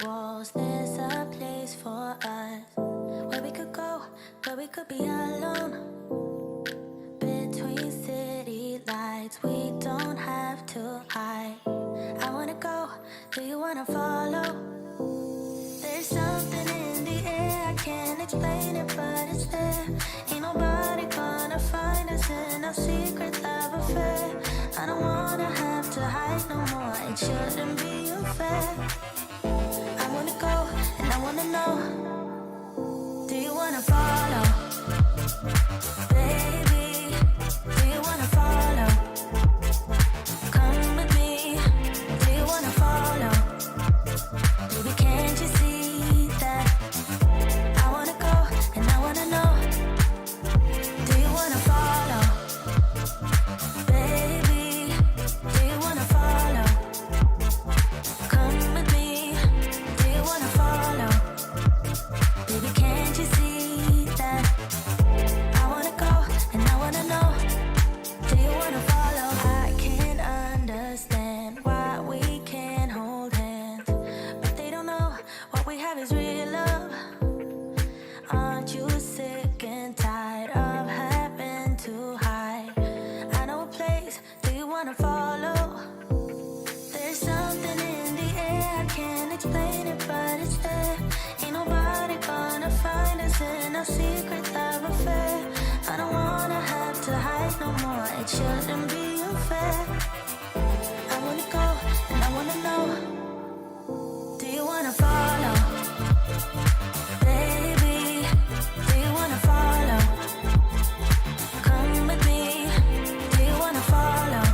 walls, there's a place for us where we could go, where we could be alone. Between city lights, we don't have to hide. I wanna go, do you wanna follow? There's something in the air, I can't explain it, but it's there. Ain't nobody gonna find us in our secret love affair. I don't wanna have to hide no more, it shouldn't be unfair. I wanna go, and I wanna know, do you wanna follow? Baby, do you wanna follow? Come with me, do you wanna follow? Baby, can't you see that? I wanna go, and I wanna know, do you wanna follow? Baby, do you wanna follow? Come with me, do you wanna follow? Baby, can't you see that? I wanna go, and I wanna know, do you wanna follow? I can't understand why we can't hold hands, but they don't know what we have is real love. Aren't you sick and tired of having to hide? I know a place, do you wanna follow? There's something in the air, I can't explain it, but it's there. Ain't nobody gonna find us in our secret love affair. I don't wanna have to hide no more, it shouldn't be unfair. I wanna go, and I wanna know, do you wanna follow? Baby, do you wanna follow? Come with me, do you wanna follow?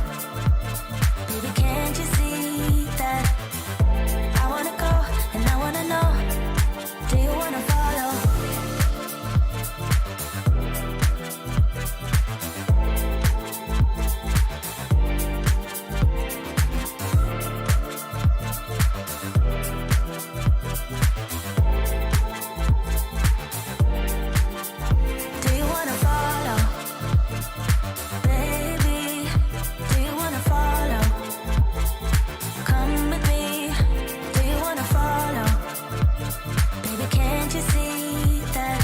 Baby, can't you see that? I wanna go, and I wanna know, do you wanna follow? Do you wanna follow? Baby, do you wanna follow? Come with me, do you wanna follow? Baby, can't you see that?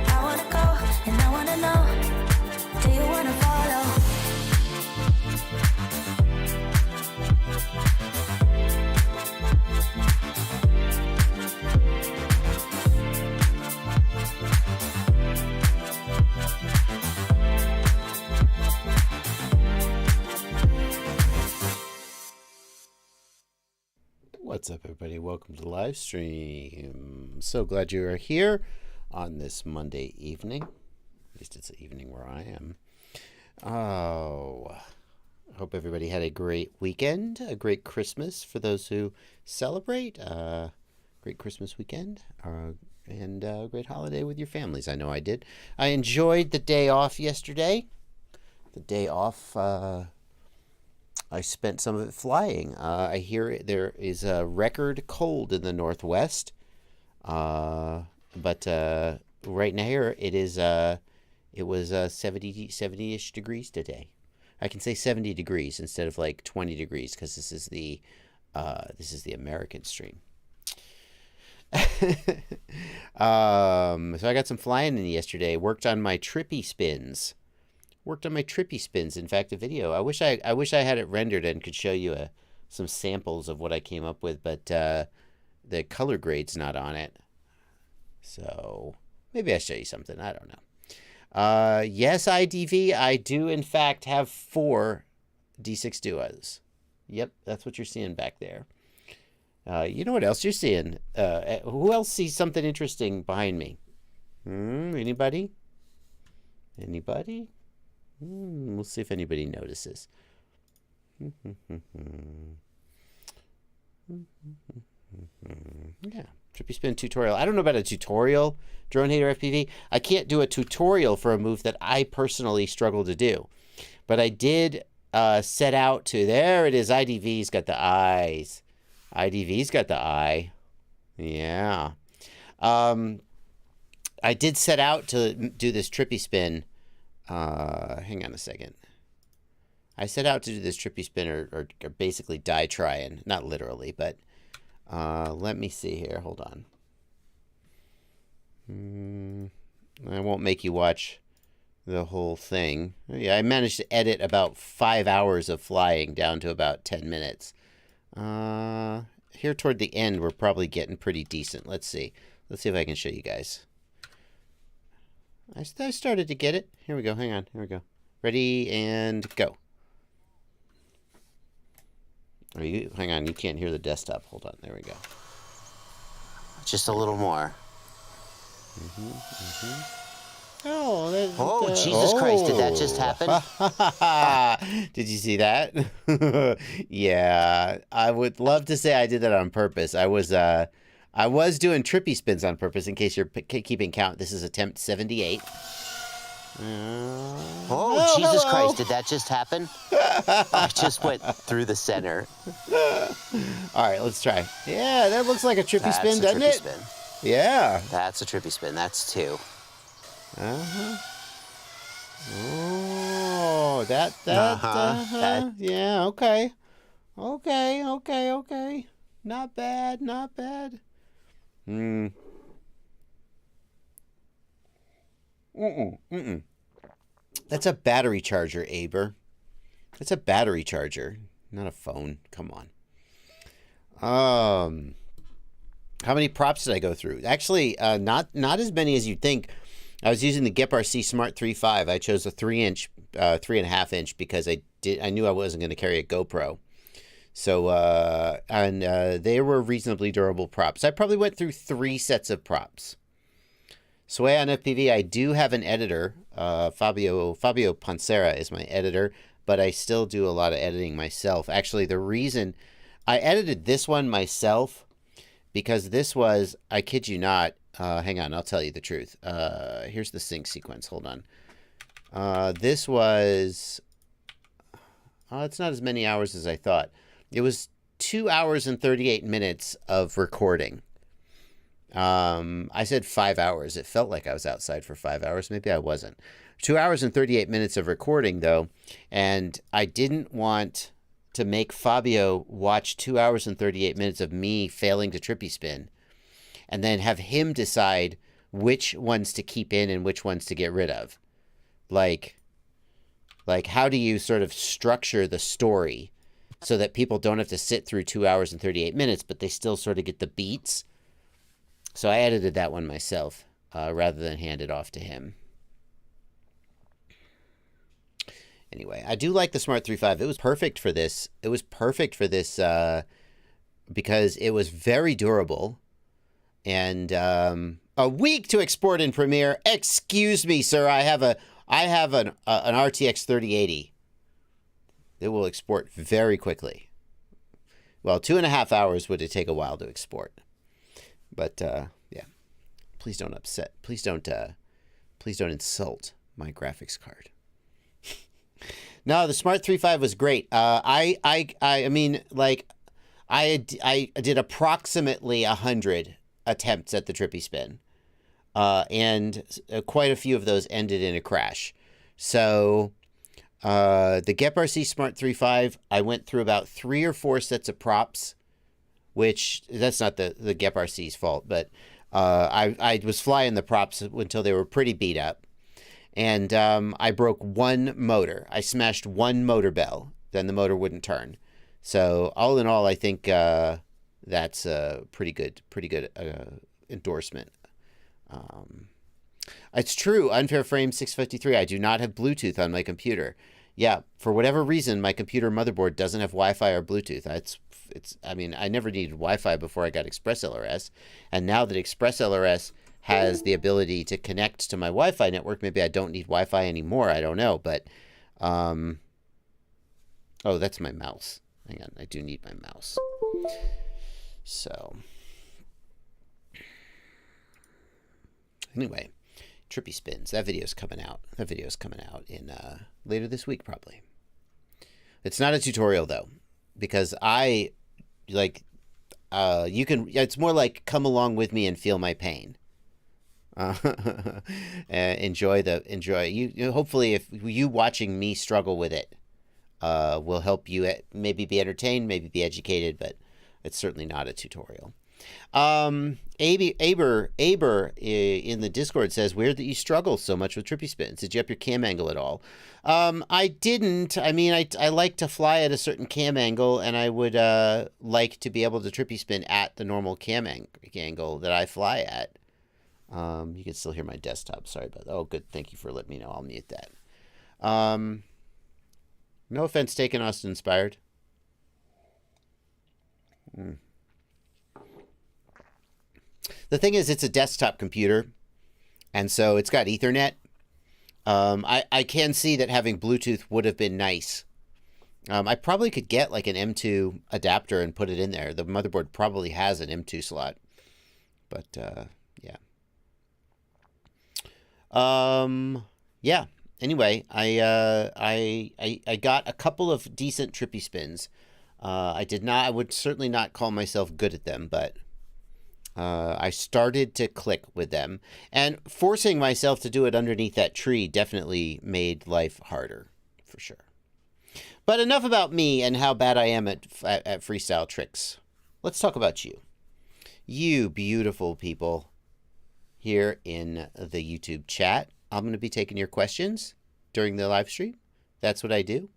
I wanna go, and I wanna know, do you wanna follow? What's up, everybody? Welcome to Livestream. So glad you are here on this Monday evening. At least it's the evening where I am. Oh, I hope everybody had a great weekend, a great Christmas for those who celebrate. Great Christmas weekend, and a great holiday with your families. I know I did. I enjoyed the day off yesterday. The day off, I spent some of it flying. I hear there is a record cold in the Northwest, but right now here it was 70-ish degrees today. I can say 70 degrees instead of like 20 degrees because this is the American stream. So I got some flying in yesterday. Worked on my trippy spins. In fact, a video. I wish I had it rendered and could show you some samples of what I came up with, but the color grade's not on it. So maybe I'll show you something. I don't know. Yes, IDV, I do in fact have 4 D6 duos. Yep, that's what you're seeing back there. You know what else you're seeing? Who else sees something interesting behind me? Anybody? Anybody? We'll see if anybody notices. Yeah, trippy spin tutorial. I don't know about a tutorial, Drone Hater FPV. I can't do a tutorial for a move that I personally struggle to do. But I did set out to, there it is, IDV's got the eyes. IDV's got the eye. Yeah. I did set out to do this trippy spin. Hang on a second. I set out to do this trippy spin or basically die trying. Not literally, but Let me see here. Hold on. I won't make you watch the whole thing. Yeah, I managed to edit about 5 hours of flying down to about 10 minutes. Here toward the end, we're probably getting pretty decent. Let's see. Let's see if I can show you guys. I started to get it. Here we go. Hang on. Here we go. Ready and go. Hang on. You can't hear the desktop. Hold on. There we go. Just a little more. Oh, Jesus Christ, did that just happen? Did you see that? Yeah, I would love to say I did that on purpose. I was doing trippy spins on purpose, in case you're keeping count. This is attempt 78. Oh, Jesus Christ, did that just happen? I just went through the center. All right, let's try. Yeah, that looks like a trippy spin, doesn't it? Spin. Yeah. That's a trippy spin. That's 2. Oh, that. Yeah, okay. Okay. Not bad. That's a battery charger, Aber. That's a battery charger, not a phone. Come on. How many props did I go through? Actually, not as many as you'd think. I was using the GEP-RC Smart 3.5. I chose a 3-inch, 3.5 inch because I knew I wasn't going to carry a GoPro. So, they were reasonably durable props. I probably went through 3 sets of props. Sway on FPV, I do have an editor. Fabio Pancera is my editor, but I still do a lot of editing myself. Actually, the reason I edited this one myself, because this was, I kid you not, hang on, I'll tell you the truth. Here's the sync sequence. Hold on. This was, it's not as many hours as I thought. It was 2 hours and 38 minutes of recording. I said 5 hours. It felt like I was outside for 5 hours. Maybe I wasn't. 2 hours and 38 minutes of recording, though. And I didn't want to make Fabio watch 2 hours and 38 minutes of me failing to trippy spin, and then have him decide which ones to keep in and which ones to get rid of. Like how do you sort of structure the story so that people don't have to sit through 2 hours and 38 minutes, but they still sort of get the beats? So I edited that one myself, rather than hand it off to him. Anyway, I do like the Smart 3.5. It was perfect for this. It was perfect for this because it was very durable. And a week to export in Premiere. Excuse me, sir. I have an RTX 3080. It will export very quickly. Well, 2.5 hours would it take a while to export. But yeah, please don't upset. Please don't insult my graphics card. No, the Smart 3.5 was great. I mean, like, I did approximately 100 attempts at the trippy spin, and quite a few of those ended in a crash. So the GEP-RC Smart 3.5, I went through about 3 or 4 sets of props, which that's not the GEP-RC's fault, but I was flying the props until they were pretty beat up. And I broke one motor. I smashed one motor bell. Then the motor wouldn't turn. So all in all, I think that's a pretty good endorsement. It's true. Unfair Frame 653. I do not have Bluetooth on my computer. Yeah, for whatever reason, my computer motherboard doesn't have Wi-Fi or Bluetooth. I mean, I never needed Wi-Fi before I got Express LRS, and now that Express LRS has the ability to connect to my Wi-Fi network, maybe I don't need Wi-Fi anymore. I don't know, but oh, that's my mouse. Hang on, I do need my mouse. So anyway, trippy spins. That video's coming out. That video's coming out in later this week, probably. It's not a tutorial though, because I like you can. It's more like come along with me and feel my pain. Enjoy. You hopefully, if you watching me struggle with it, will help you maybe be entertained, maybe be educated, but It's certainly not a tutorial. Aber in the Discord says, weird that you struggle so much with trippy spins. Did you up your cam angle at all? I didn't. I mean, I like to fly at a certain cam angle, and I would like to be able to trippy spin at the normal cam angle that I fly at. You can still hear my desktop. Sorry about that. Oh, good. Thank you for letting me know. I'll mute that. No offense taken, Austin Inspired. The thing is, it's a desktop computer, and so it's got Ethernet. I can see that having Bluetooth would have been nice. I probably could get like an M2 adapter and put it in there. The motherboard probably has an M2 slot, but yeah. Yeah. Anyway, I got a couple of decent trippy spins. I would certainly not call myself good at them, but I started to click with them, and forcing myself to do it underneath that tree definitely made life harder, for sure. But enough about me and how bad I am at freestyle tricks. Let's talk about you. You beautiful people here in the YouTube chat. I'm going to be taking your questions during the live stream. That's what I do.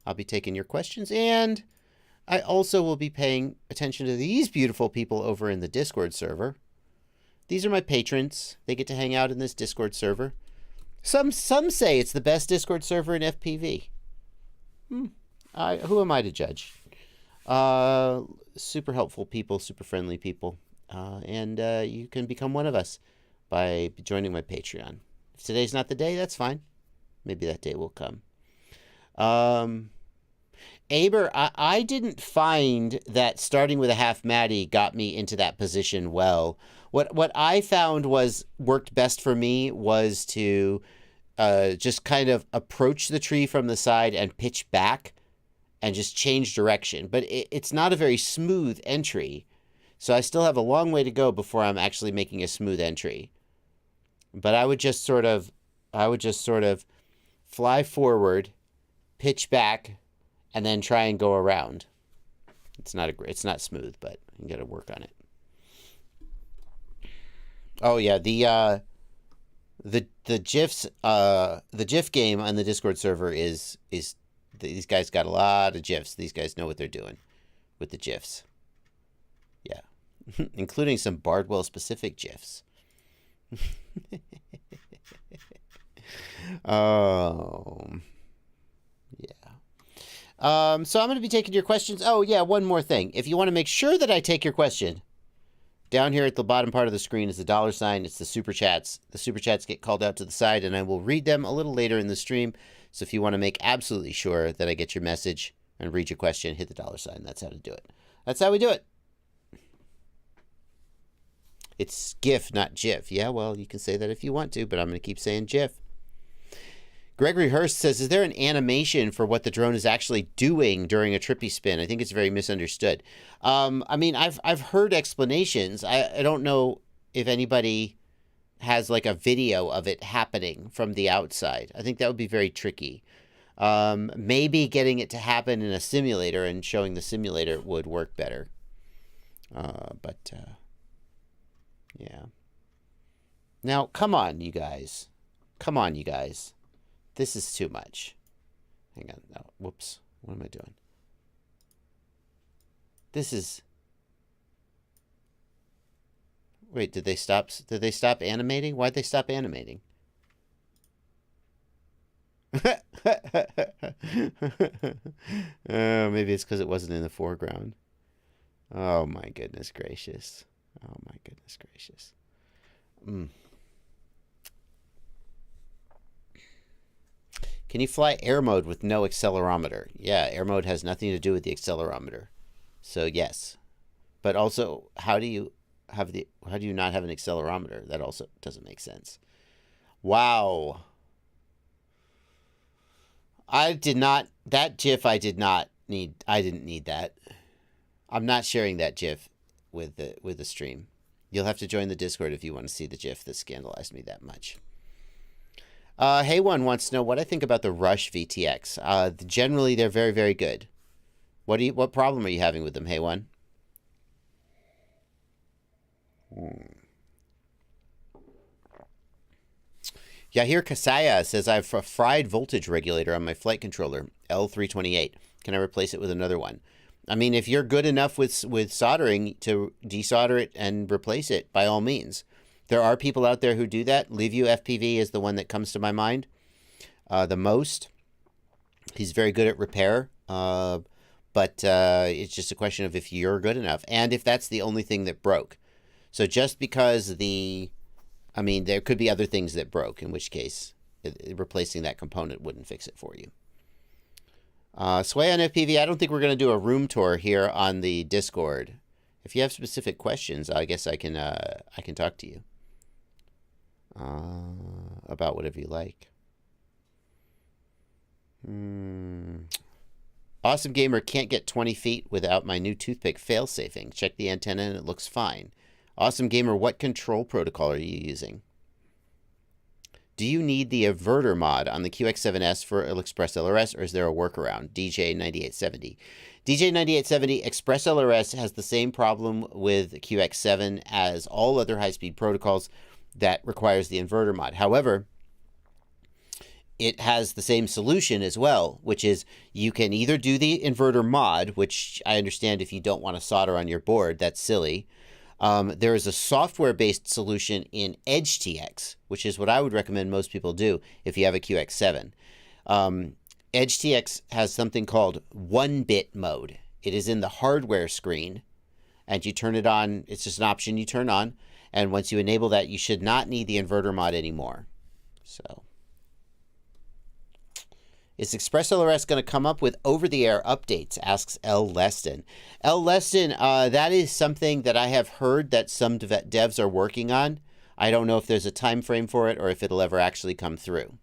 I'll be taking your questions, and I also will be paying attention to these beautiful people over in the Discord server. These are my patrons. They get to hang out in this Discord server. Some say it's the best Discord server in FPV. Who am I to judge? Super helpful people, super friendly people. And you can become one of us by joining my Patreon. If today's not the day, that's fine. Maybe that day will come. Aber, I didn't find that starting with a half Matty got me into that position well. What I found worked best for me was to just kind of approach the tree from the side and pitch back and just change direction. But it's not a very smooth entry, so I still have a long way to go before I'm actually making a smooth entry. But I would just sort of fly forward, pitch back, and then try and go around. It's not smooth, but you got to work on it. Oh yeah, the GIFs, the GIF game on the Discord server is these guys got a lot of GIFs. These guys know what they're doing with the GIFs. Yeah, including some Bardwell specific GIFs. Oh. So I'm going to be taking your questions. Oh, yeah, one more thing. If you want to make sure that I take your question, down here at the bottom part of the screen is the $sign. It's the super chats. The super chats get called out to the side, and I will read them a little later in the stream. So if you want to make absolutely sure that I get your message and read your question, hit the $sign. That's how to do it. That's how we do it. It's GIF, not GIF. Yeah, well, you can say that if you want to, but I'm going to keep saying GIF. Gregory Hurst says, is there an animation for what the drone is actually doing during a trippy spin? I think it's very misunderstood. I mean, I've heard explanations. I don't know if anybody has like a video of it happening from the outside. I think that would be very tricky. Maybe getting it to happen in a simulator and showing the simulator would work better. Yeah. Now, come on, you guys. Come on, you guys. This is too much. Hang on. No, whoops. What am I doing? This is... Wait, did they stop animating? Why'd they stop animating? Maybe it's because it wasn't in the foreground. Oh my goodness gracious. Oh my goodness gracious. Can you fly air mode with no accelerometer? Yeah, air mode has nothing to do with the accelerometer. So yes. But also, how do you not have an accelerometer? That also doesn't make sense. Wow. That GIF I didn't need that. I'm not sharing that GIF with the stream. You'll have to join the Discord if you want to see the GIF that scandalized me that much. Hey1 wants to know what I think about the Rush VTX. Generally, they're very, very good. What problem are you having with them, Hey1? Yahir Kasaya says, I have a fried voltage regulator on my flight controller, L328. Can I replace it with another one? I mean, if you're good enough with soldering to desolder it and replace it, by all means. There are people out there who do that. Leaveview FPV is the one that comes to my mind the most. He's very good at repair, but it's just a question of if you're good enough and if that's the only thing that broke. So just because there could be other things that broke, in which case replacing that component wouldn't fix it for you. Sway on FPV, I don't think we're going to do a room tour here on the Discord. If you have specific questions, I guess I can talk to you about whatever you like. Awesome Gamer can't get 20 feet without my new toothpick fail-safing. Check the antenna and it looks fine. Awesome Gamer, what control protocol are you using? Do you need the inverter mod on the QX7S for Express LRS, or is there a workaround? DJ9870. DJ9870 Express LRS has the same problem with QX7 as all other high-speed protocols that requires the inverter mod. However, it has the same solution as well, which is you can either do the inverter mod, which I understand if you don't want to solder on your board, that's silly. There is a software-based solution in EdgeTX, which is what I would recommend most people do if you have a QX7. EdgeTX has something called 1-bit mode. It is in the hardware screen, and you turn it on. It's just an option you turn on, and once you enable that, you should not need the inverter mod anymore. So, is Express LRS going to come up with over-the-air updates, asks L. Leston. L. Leston, that is something that I have heard that some devs are working on. I don't know if there's a time frame for it or if it'll ever actually come through.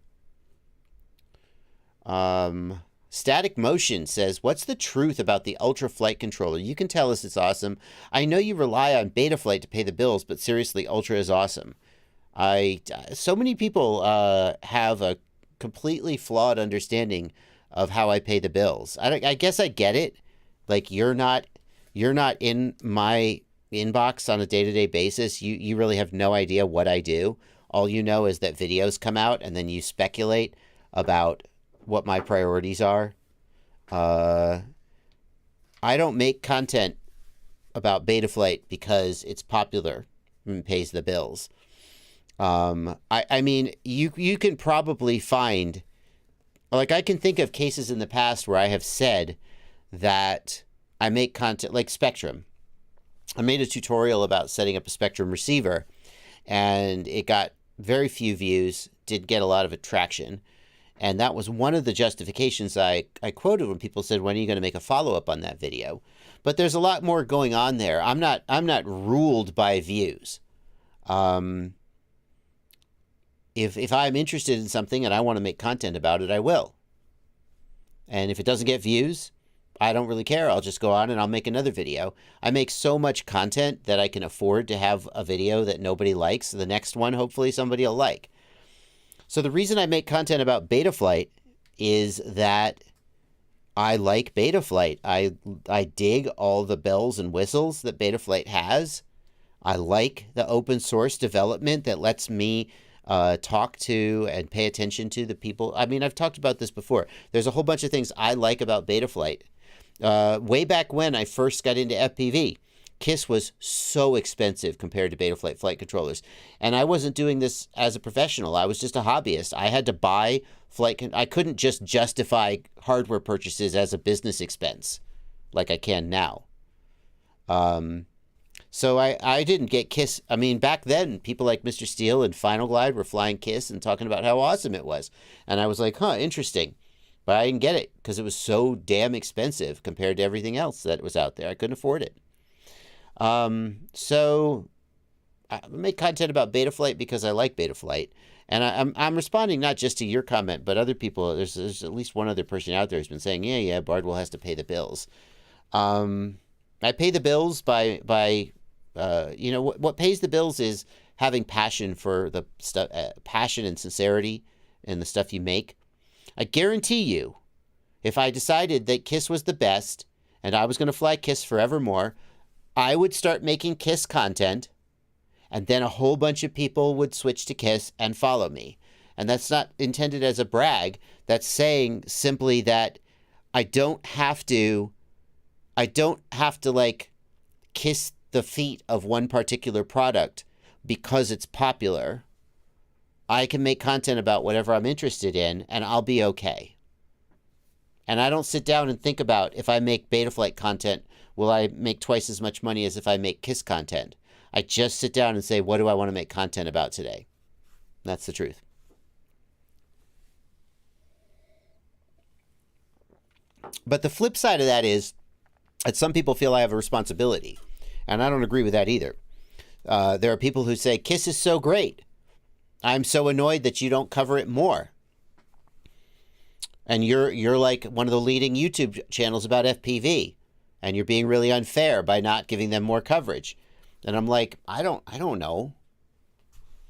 Static Motion says, what's the truth about the Ultra Flight Controller? You can tell us it's awesome. I know you rely on Betaflight to pay the bills, but seriously, Ultra is awesome. So many people have a completely flawed understanding of how I pay the bills. I guess I get it. Like, you're not in my inbox on a day-to-day basis. You really have no idea what I do. All you know is that videos come out and then you speculate about what my priorities are. I don't make content about Betaflight because it's popular and pays the bills. I mean, you can probably find, like, I can think of cases in the past where I have said that I make content, like Spectrum. I made a tutorial about setting up a Spectrum receiver, and it got very few views, did get a lot of attraction, and that was one of the justifications I quoted when people said, when are you going to make a follow-up on that video? But there's a lot more going on there. I'm not ruled by views. If I'm interested in something and I want to make content about it, I will. And if it doesn't get views, I don't really care. I'll just go on and I'll make another video. I make so much content that I can afford to have a video that nobody likes. The next one, hopefully somebody will like. So the reason I make content about Betaflight is that I like Betaflight. I dig all the bells and whistles that Betaflight has. I like the open source development that lets me talk to and pay attention to the people. I mean, I've talked about this before. There's a whole bunch of things I like about Betaflight. Way back when I first got into FPV, KISS was so expensive compared to Betaflight flight controllers. And I wasn't doing this as a professional. I was just a hobbyist. I had to buy I couldn't just justify hardware purchases as a business expense like I can now. So I didn't get KISS. I mean, back then, people like Mr. Steele and Final Glide were flying KISS and talking about how awesome it was. And I was like, huh, interesting. But I didn't get it because it was so damn expensive compared to everything else that was out there. I couldn't afford it. So I make content about Betaflight because I like Betaflight. And I'm responding not just to your comment, but other people. There's at least one other person out there who's been saying, yeah, Bardwell has to pay the bills. I pay the bills by what pays the bills is having passion for the stuff, passion and sincerity in the stuff you make. I guarantee you, if I decided that KISS was the best and I was going to fly KISS forevermore, I would start making KISS content And then a whole bunch of people would switch to Kiss and follow me. And that's not intended as a brag. That's saying simply that I don't have to like kiss the feet of one particular product because it's popular. I can make content about whatever I'm interested in and I'll be okay. And I don't sit down and think about, if I make Betaflight content, will I make twice as much money as if I make Kiss content? I just sit down and say, what do I want to make content about today? That's the truth. But the flip side of that is that some people feel I have a responsibility. And I don't agree with that either. There are people who say, Kiss is so great. I'm so annoyed that you don't cover it more. And you're like one of the leading YouTube channels about FPV. And you're being really unfair by not giving them more coverage. And I'm like, I don't know.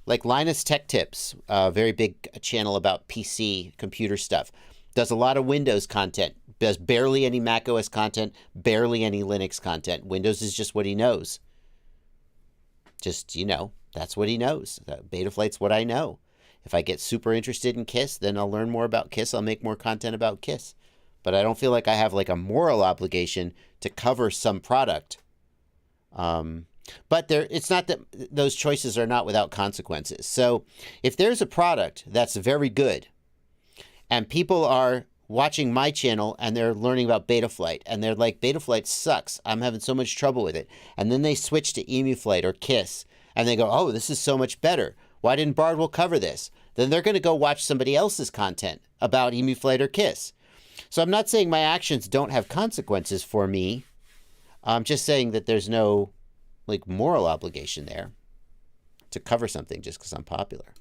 Like Linus Tech Tips, a very big channel about PC computer stuff, does a lot of Windows content, does barely any Mac OS content, barely any Linux content. Windows is just what he knows. Just, that's what he knows. Betaflight's what I know. If I get super interested in Kiss, then I'll learn more about Kiss. I'll make more content about Kiss. But I don't feel like I have like a moral obligation to cover some product. But it's not that those choices are not without consequences. So if there's a product that's very good and people are watching my channel and they're learning about Betaflight and they're like, Betaflight sucks, I'm having so much trouble with it. And then they switch to EmuFlight or Kiss and they go, oh, this is so much better. Why didn't Bardwell cover this? Then they're going to go watch somebody else's content about EmuFlight or Kiss. So I'm not saying my actions don't have consequences for me. I'm just saying that there's no like moral obligation there to cover something just because I'm popular.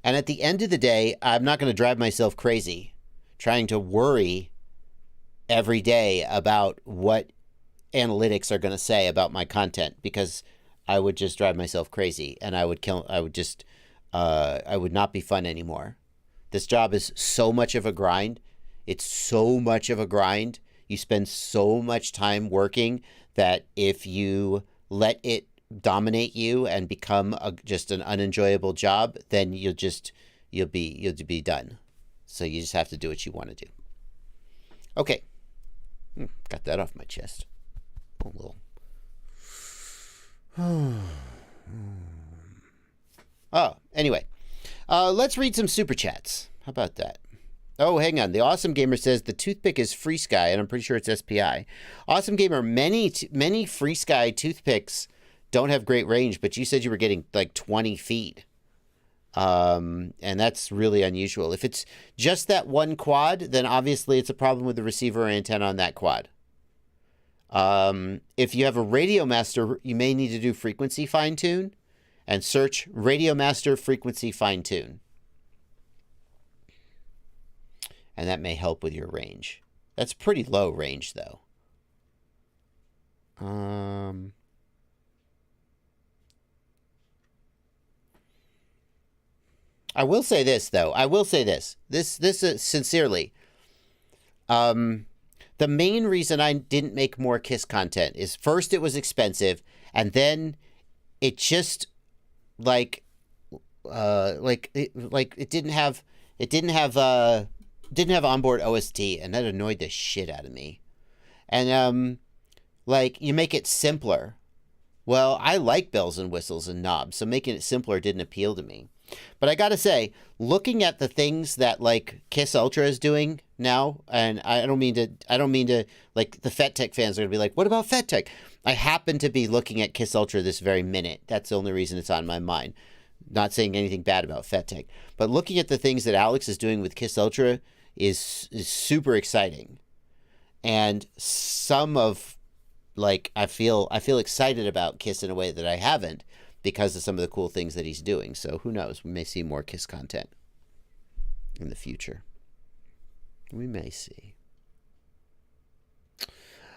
And at the end of the day, I'm not going to drive myself crazy trying to worry every day about what analytics are going to say about my content, because I would just drive myself crazy and I would not be fun anymore. This job is so much of a grind. It's so much of a grind. You spend so much time working that if you let it dominate you and become just an unenjoyable job, then you'll be done. So you just have to do what you want to do. Okay. Got that off my chest. A little. Oh, anyway. Let's read some super chats. How about that? Oh, hang on. The Awesome Gamer says the toothpick is Free Sky, and I'm pretty sure it's SPI. Awesome Gamer, many Free Sky toothpicks don't have great range, but you said you were getting like 20 feet. And that's really unusual. If it's just that one quad, then obviously it's a problem with the receiver or antenna on that quad. If you have a Radio Master, you may need to do frequency fine-tune and search Radio Master frequency fine-tune. And that may help with your range. That's pretty low range, though. I will say this, though. This is sincerely. The main reason I didn't make more Kiss content is, first, it was expensive, and then it just it didn't have onboard OST, and that annoyed the shit out of me. And you make it simpler. Well, I like bells and whistles and knobs, so making it simpler didn't appeal to me. But I gotta say, looking at the things that like Kiss Ultra is doing now, and I don't mean to like the FetTech fans are gonna be like, what about FetTech? I happen to be looking at Kiss Ultra this very minute. That's the only reason it's on my mind. Not saying anything bad about FetTech, but looking at the things that Alex is doing with Kiss Ultra is super exciting. And some of I feel excited about Kiss in a way that I haven't, because of some of the cool things that he's doing. So who knows? We may see more Kiss content in the future. We may see.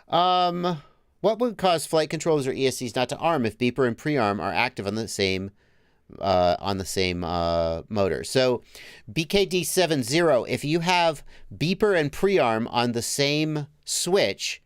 What would cause flight controllers or ESCs not to arm if beeper and prearm are active on the same motor? So BKD70, if you have beeper and prearm on the same switch,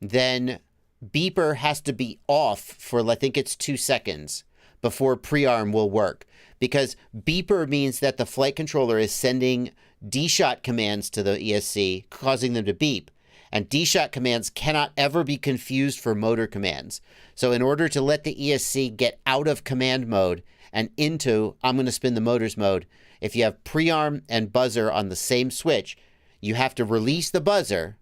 then beeper has to be off for, I think it's 2 seconds before prearm will work. Because beeper means that the flight controller is sending D-shot commands to the ESC, causing them to beep. And D-shot commands cannot ever be confused for motor commands. So in order to let the ESC get out of command mode and into, I'm going to spin the motors mode, if you have prearm and buzzer on the same switch, you have to release the buzzer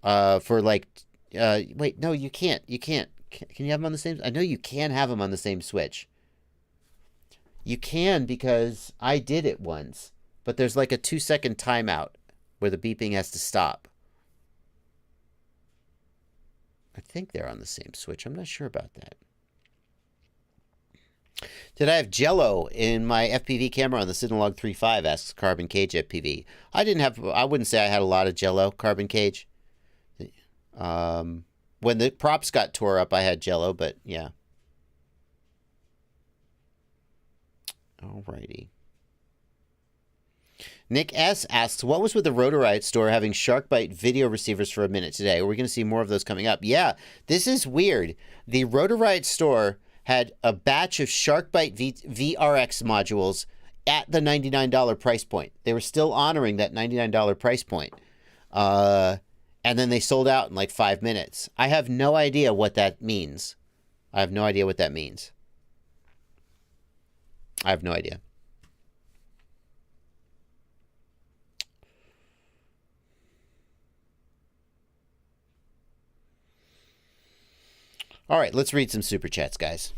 for like, wait, no, you can't. You can't. Can you have them on the same? I know you can have them on the same switch. You can, because I did it once, but there's like a 2-second timeout where the beeping has to stop. I think they're on the same switch. I'm not sure about that. Did I have Jello in my FPV camera on the Signalog 3.5? Asks Carbon Cage FPV. I wouldn't say I had a lot of Jello, Carbon Cage. When the props got tore up, I had Jello, but yeah. Alrighty. Nick S. asks, what was with the rotorite store having sharkbite video receivers for a minute today? Are we going to see more of those coming up? Yeah, this is weird. The rotorite store had a batch of sharkbite VRX modules at the $99 price point. They were still honoring that $99 price point. And then they sold out in like 5 minutes. I have no idea what that means. I have no idea. All right, let's read some super chats, guys.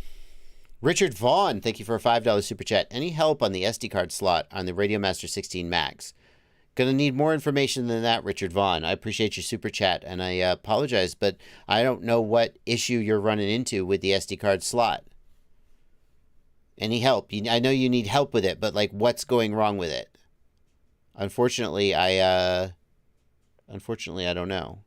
Richard Vaughn, thank you for a $5 super chat. Any help on the SD card slot on the Radiomaster 16 Max? Gonna need more information than that, Richard Vaughn. I appreciate your super chat, and I apologize, but I don't know what issue you're running into with the SD card slot. Any help? I know you need help with it, but like, what's going wrong with it? Unfortunately, I don't know.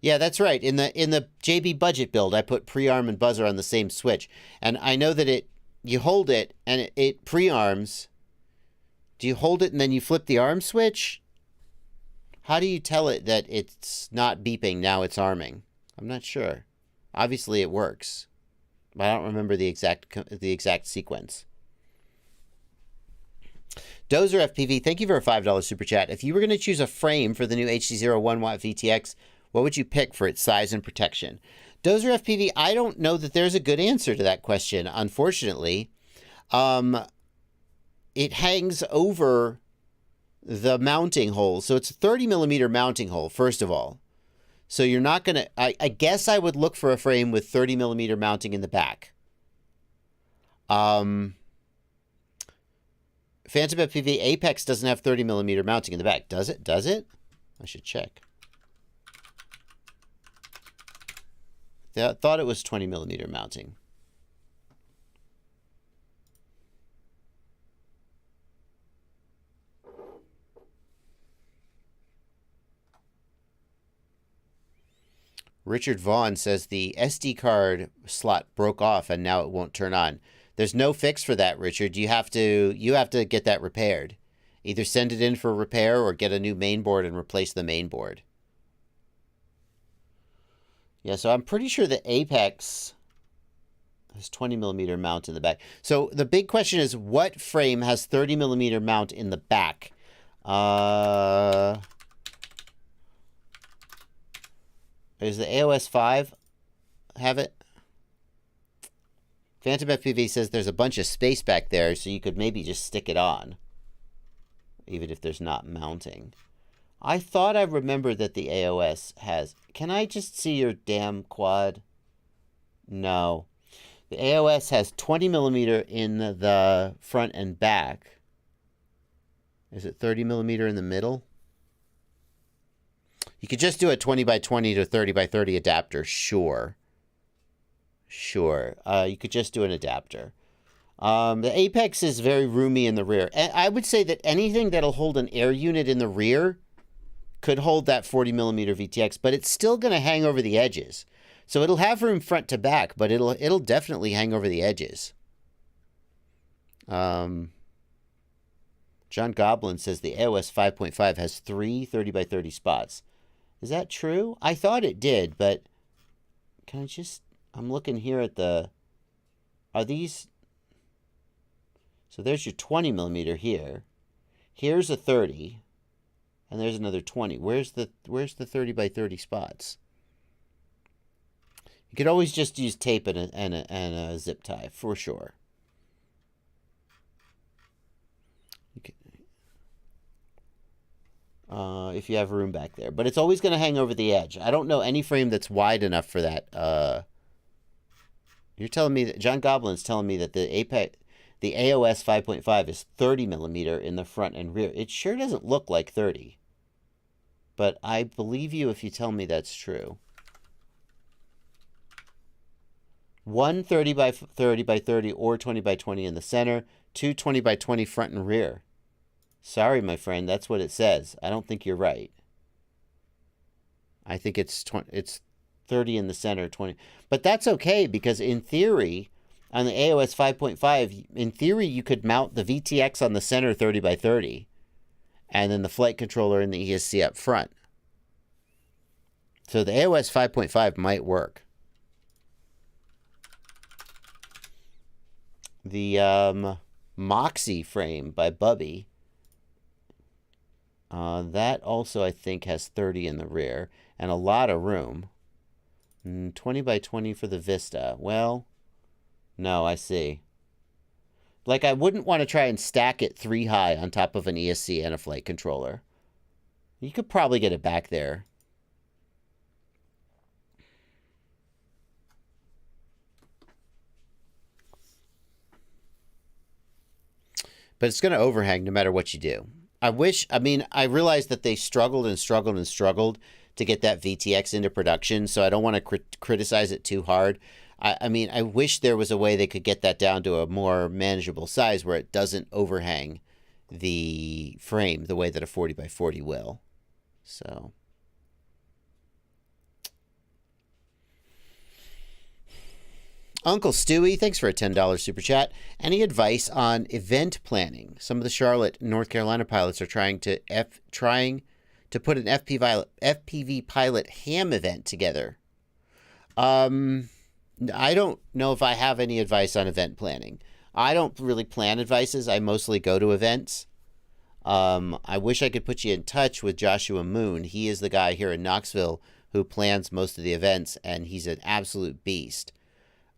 Yeah, that's right. In the JB budget build, I put prearm and buzzer on the same switch, and I know that you hold it and it prearms. Do you hold it and then you flip the arm switch? How do you tell it that it's not beeping, now it's arming? I'm not sure. Obviously it works, but I don't remember the exact sequence. Dozer FPV, thank you for a $5 super chat. If you were going to choose a frame for the new HD0 1-watt VTX, what would you pick for its size and protection? Dozer FPV, I don't know that there's a good answer to that question, unfortunately. It hangs over the mounting hole. So it's a 30mm mounting hole, first of all. So you're not going to... I guess I would look for a frame with 30mm mounting in the back. Phantom FPV Apex doesn't have 30mm mounting in the back. Does it? Does it? I should check. I thought it was 20mm mounting. Richard Vaughn says the SD card slot broke off and now it won't turn on. There's no fix for that, Richard. You have to get that repaired. Either send it in for repair or get a new mainboard and replace the mainboard. Yeah, so I'm pretty sure the Apex has 20mm mount in the back. So the big question is, what frame has 30mm mount in the back? Does the AOS 5 have it? Phantom FPV says there's a bunch of space back there, so you could maybe just stick it on, even if there's not mounting. I thought I remembered that the AOS has... Can I just see your damn quad? No. The AOS has 20mm in the front and back. Is it 30mm in the middle? You could just do a 20x20 to 30x30 adapter, sure. Sure. You could just do an adapter. The Apex is very roomy in the rear. And I would say that anything that'll hold an air unit in the rear could hold that 40mm VTX, but it's still going to hang over the edges. So it'll have room front to back, but it'll definitely hang over the edges. John Goblin says the AOS 5.5 has 3 30x30 spots. Is that true? I thought it did, but can I just... I'm looking here at the... Are these... So there's your 20 millimeter here. Here's a 30. And there's another 20. Where's the 30x30 spots? You could always just use tape and a zip tie, for sure. If you have room back there. But it's always going to hang over the edge. I don't know any frame that's wide enough for that. You're telling me that... John Goblin's telling me that the AOS 5.5 is 30 millimeter in the front and rear. It sure doesn't look like 30. But I believe you if you tell me that's true. One 30x30 or 20x20 in the center. Two 20x20 front and rear. Sorry, my friend, that's what it says. I don't think you're right. I think it's 30 in the center, 20. But that's okay, because in theory, on the AOS 5.5, in theory, you could mount the VTX on the center 30x30, and then the flight controller and the ESC up front. So the AOS 5.5 might work. The Moxie frame by Bubby. That also, I think, has 30 in the rear and a lot of room. 20x20 for the Vista. Well, no, I see. Like, I wouldn't want to try and stack it 3 high on top of an ESC and a flight controller. You could probably get it back there. But it's going to overhang no matter what you do. I realize that they struggled and struggled and struggled to get that VTX into production, so I don't want to criticize it too hard. I wish there was a way they could get that down to a more manageable size where it doesn't overhang the frame the way that a 40x40 will. So... Uncle Stewie, thanks for a $10 super chat. Any advice on event planning? Some of the Charlotte, North Carolina pilots are trying to put an FPV pilot ham event together. I don't know if I have any advice on event planning. I don't really plan advices. I mostly go to events. I wish I could put you in touch with Joshua Moon. He is the guy here in Knoxville who plans most of the events, and he's an absolute beast.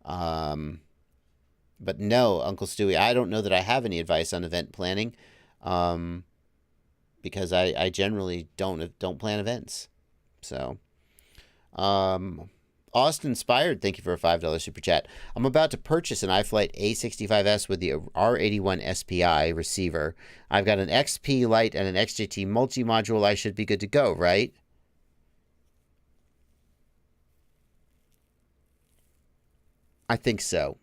But no, Uncle Stewie, I don't know that I have any advice on event planning, because I generally don't plan events. So, Austin Inspired, thank you for a $5 super chat. I'm about to purchase an iFlight A65S with the R81 SPI receiver. I've got an XP Lite and an XJT multi-module. I should be good to go, right? I think so.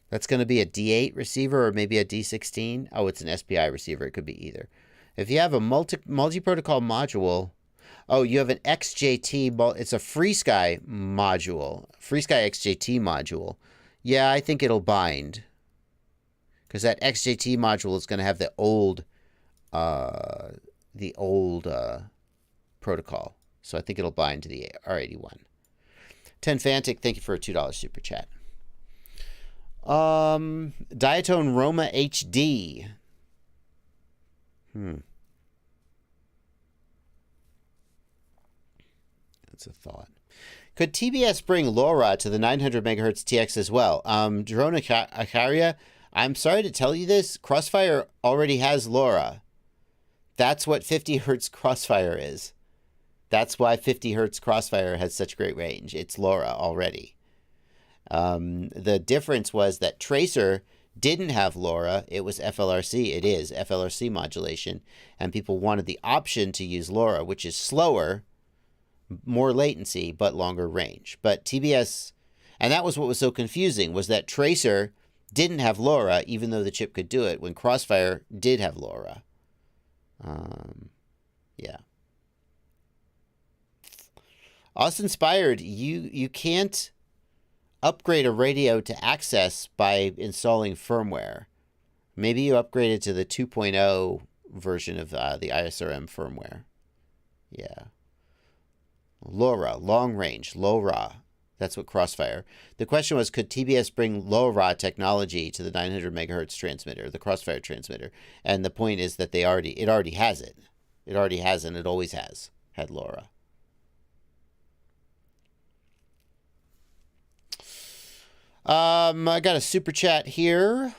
That's going to be a D8 receiver or maybe a D16. Oh, it's an SPI receiver. It could be either. If you have a multi-protocol module, oh, you have an XJT, it's a FreeSky module, FreeSky XJT module. Yeah, I think it'll bind. Because that XJT module is going to have the old protocol. So I think it'll bind to the R81. 10 Fantic, thank you for a $2 super chat. Diatone Roma HD. That's a thought. Could TBS bring LoRa to the 900 megahertz TX as well? Drone Akaria, I'm sorry to tell you this. Crossfire already has LoRa. That's what 50 hertz Crossfire is. That's why 50 hertz Crossfire has such great range. It's LoRa already. The difference was that Tracer didn't have LoRa. It was FLRC. It is FLRC modulation. And people wanted the option to use LoRa, which is slower, more latency, but longer range. But TBS, and that was what was so confusing, was that Tracer didn't have LoRa, even though the chip could do it, when Crossfire did have LoRa. Yeah. Austin Inspired, you can't upgrade a radio to access by installing firmware. Maybe you upgraded to the 2.0 version of the ISRM firmware. Yeah. LoRa, long range, LoRa. That's what Crossfire. The question was, could TBS bring LoRa technology to the 900 megahertz transmitter, the Crossfire transmitter? And the point is that it already has it. It already has, and it always has had LoRa. I got a super chat here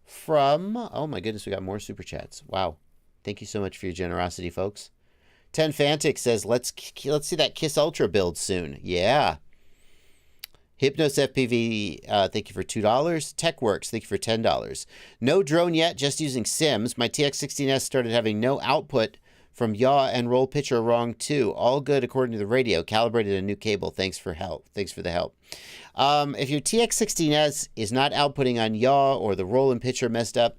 from, oh my goodness, we got more super chats. Wow. Thank you so much for your generosity, folks. 10 Fantic says, let's see that Kiss Ultra build soon. Yeah. Hypnos FPV, thank you for $2. TechWorks, thank you for $10. No drone yet, just using Sims. My TX16S started having no output from yaw and roll pitcher wrong too. All good according to the radio. Calibrated a new cable. Thanks for help. Thanks for the help. If your TX16S is not outputting on yaw or the roll and pitcher messed up,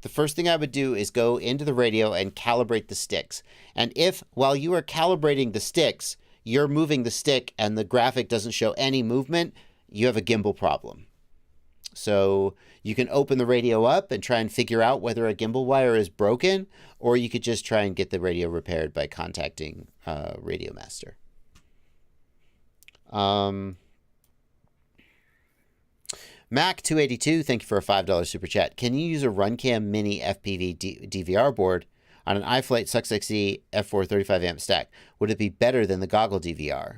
the first thing I would do is go into the radio and calibrate the sticks. And if, while you are calibrating the sticks, you're moving the stick and the graphic doesn't show any movement, you have a gimbal problem. So you can open the radio up and try and figure out whether a gimbal wire is broken, or you could just try and get the radio repaired by contacting Radio Master. Mac282, thank you for a $5 super chat. Can you use a Runcam Mini FPV DVR board on an iFlight SuxXE F4 35 amp stack? Would it be better than the goggle DVR?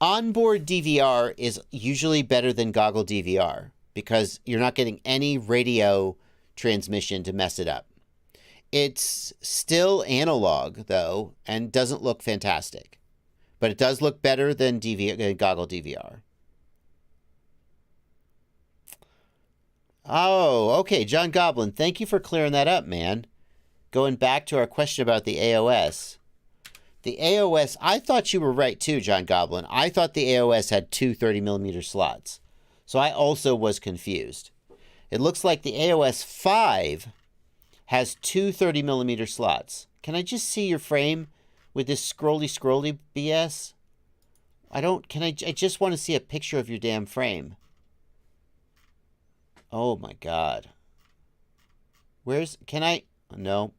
Onboard DVR is usually better than goggle DVR because you're not getting any radio transmission to mess it up. It's still analog, though, and doesn't look fantastic. But it does look better than goggle DVR. Oh, okay, John Goblin, thank you for clearing that up, man. Going back to our question about the AOS. The AOS, I thought you were right too, John Goblin. I thought the AOS had two 30mm slots. So I also was confused. It looks like the AOS 5 has two 30mm slots. Can I just see your frame with this scrolly BS? I just want to see a picture of your damn frame. Oh my God. No.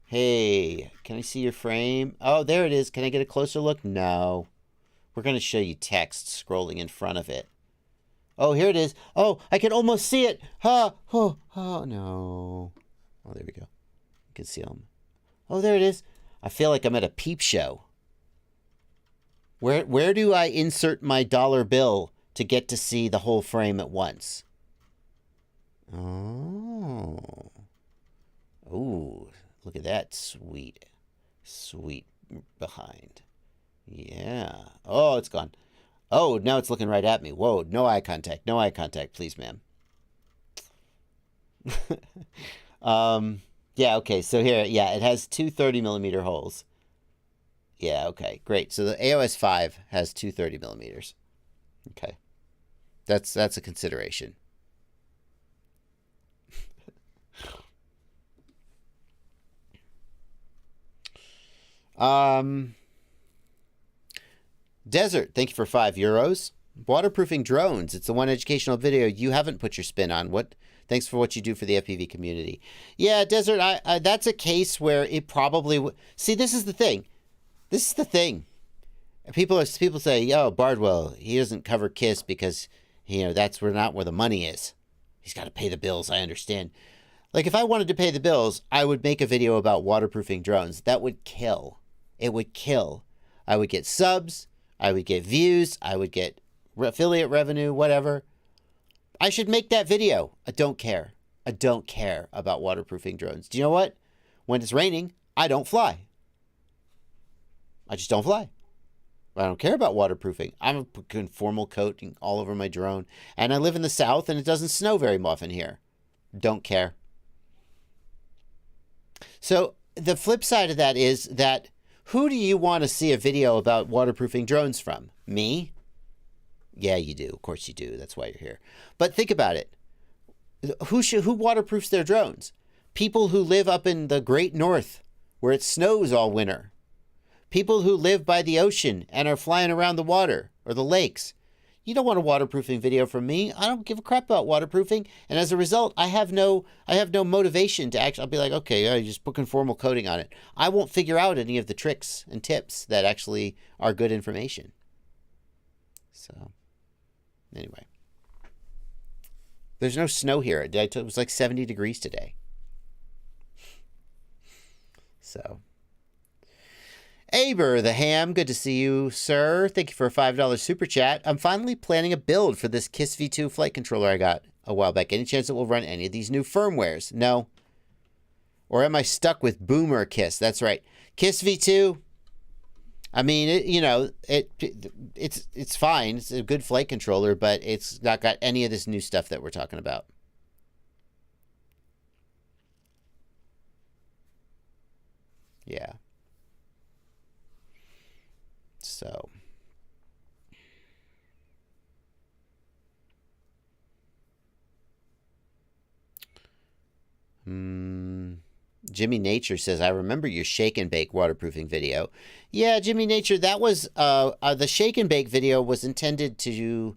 Hey, can I see your frame? Oh, there it is. Can I get a closer look? No. We're going to show you text scrolling in front of it. Oh, here it is. Oh, I can almost see it. Oh, no. Oh, there we go. You can see them. Oh, there it is. I feel like I'm at a peep show. Where do I insert my dollar bill to get to see the whole frame at once? Oh. Ooh. Look at that sweet behind. Yeah. Oh, it's gone. Oh, now it's looking right at me. Whoa, no eye contact. No eye contact, please, ma'am. Yeah, okay. So here, yeah, it has two 30mm holes. Yeah, okay. Great. So the AOS 5 has two 30mm. Okay. That's a consideration. Desert, thank you for €5. Waterproofing drones. It's the one educational video you haven't put your spin on. Thanks for what you do for the FPV community. Yeah, Desert, that's a case where it probably see, this is the thing. People say, yo, Bardwell, he doesn't cover KISS because, that's not where the money is. He's got to pay the bills, I understand. Like, if I wanted to pay the bills, I would make a video about waterproofing drones. That would kill. It would kill. I would get subs. I would get views. I would get affiliate revenue, whatever. I should make that video. I don't care. I don't care about waterproofing drones. Do you know what? When it's raining, I don't fly. I just don't fly. I don't care about waterproofing. I'm putting formal coating all over my drone. And I live in the South, and it doesn't snow very often here. Don't care. So the flip side of that is that who do you want to see a video about waterproofing drones from? Me? Yeah, you do. Of course you do. That's why you're here. But think about it. Who waterproofs their drones? People who live up in the Great North where it snows all winter. People who live by the ocean and are flying around the water or the lakes. You don't want a waterproofing video from me. I don't give a crap about waterproofing. And as a result, I have no motivation to actually, I'll be like, okay, you just put conformal coating on it. I won't figure out any of the tricks and tips that actually are good information. So, anyway. There's no snow here. It was like 70 degrees today. So. Aber the Ham, good to see you, sir. Thank you for a $5 super chat. I'm finally planning a build for this KISS V2 flight controller I got a while back. Any chance it will run any of these new firmwares? No. Or am I stuck with Boomer KISS? That's right. KISS V2. I mean, it's fine. It's a good flight controller, but it's not got any of this new stuff that we're talking about. Yeah. So. Jimmy Nature says, I remember your shake and bake waterproofing video. Yeah, Jimmy Nature, that was, the shake and bake video was intended to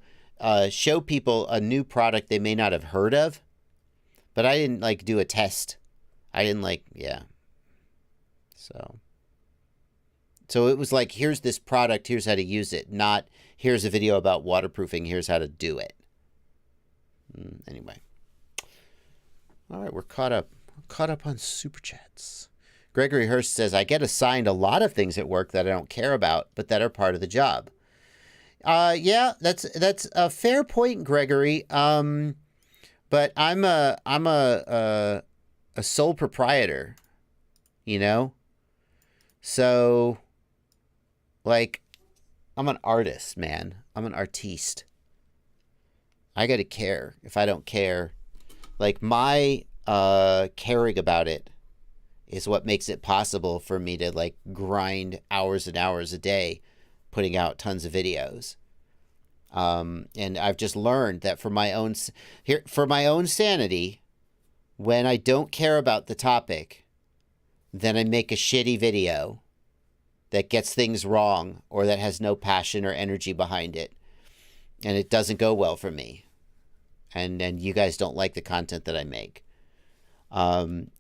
show people a new product they may not have heard of. But I didn't, like, do a test. I didn't, like, yeah. So it was like, here's this product, here's how to use it. Not, here's a video about waterproofing, here's how to do it. Anyway. All right, we're caught up. Caught up on super chats. Gregory Hurst says, I get assigned a lot of things at work that I don't care about, but that are part of the job. Yeah, that's a fair point, Gregory. But I'm a sole proprietor, you know? So, like, I'm an artist, man. I'm an artiste. I gotta care. If I don't care, like, my caring about it is what makes it possible for me to, like, grind hours and hours a day putting out tons of videos. And I've just learned that for my own sanity, when I don't care about the topic, then I make a shitty video that gets things wrong or that has no passion or energy behind it, and it doesn't go well for me. And you guys don't like the content that I make.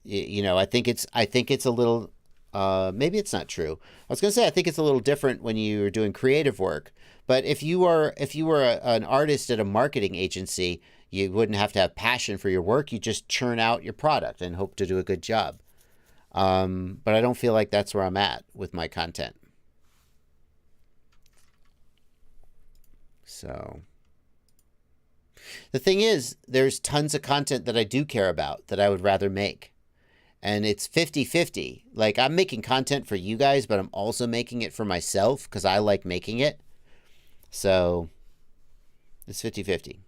You know, I think it's a little, maybe it's not true. I was going to say, I think it's a little different when you're doing creative work, but if you were an artist at a marketing agency, you wouldn't have to have passion for your work. You just churn out your product and hope to do a good job. But I don't feel like that's where I'm at with my content. So the thing is, there's tons of content that I do care about that I would rather make. And it's 50-50. Like, I'm making content for you guys, but I'm also making it for myself because I like making it. So it's 50-50.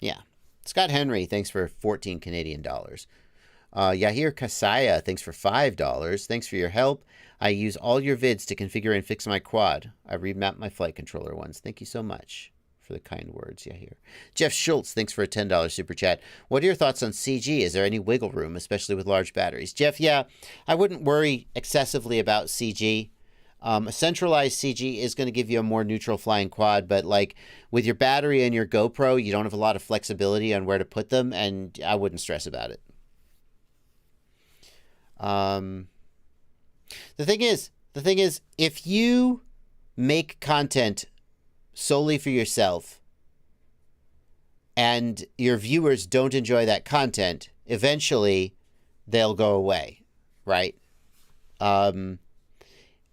Yeah. Scott Henry, thanks for 14 Canadian dollars. Yahir Kasaya, thanks for $5. Thanks for your help. I use all your vids to configure and fix my quad. I remapped my flight controller once. Thank you so much for the kind words, Yahir. Jeff Schultz, thanks for a $10 super chat. What are your thoughts on CG? Is there any wiggle room, especially with large batteries? Jeff, yeah, I wouldn't worry excessively about CG. A centralized CG is going to give you a more neutral flying quad, but like with your battery and your GoPro, you don't have a lot of flexibility on where to put them, and I wouldn't stress about it. The thing is, if you make content solely for yourself and your viewers don't enjoy that content, eventually they'll go away, right?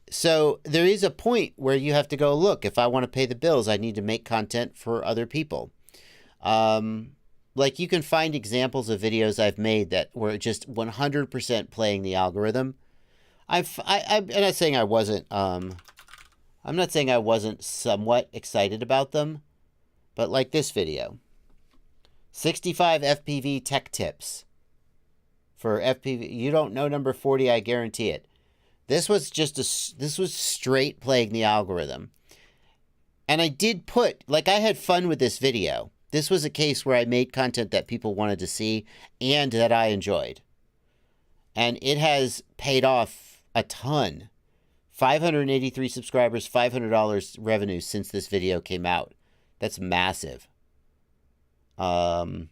So there is a point where you have to go, look, if I want to pay the bills, I need to make content for other people. Like, you can find examples of videos I've made that were just 100% playing the algorithm. I'm not saying I wasn't, I'm not saying I wasn't somewhat excited about them, but like this video, 65 FPV tech tips for FPV. You don't know number 40, I guarantee it. This was straight playing the algorithm. And I did put, like, I had fun with this video. This was a case where I made content that people wanted to see and that I enjoyed. And it has paid off a ton. 583 subscribers, $500 revenue since this video came out. That's massive. And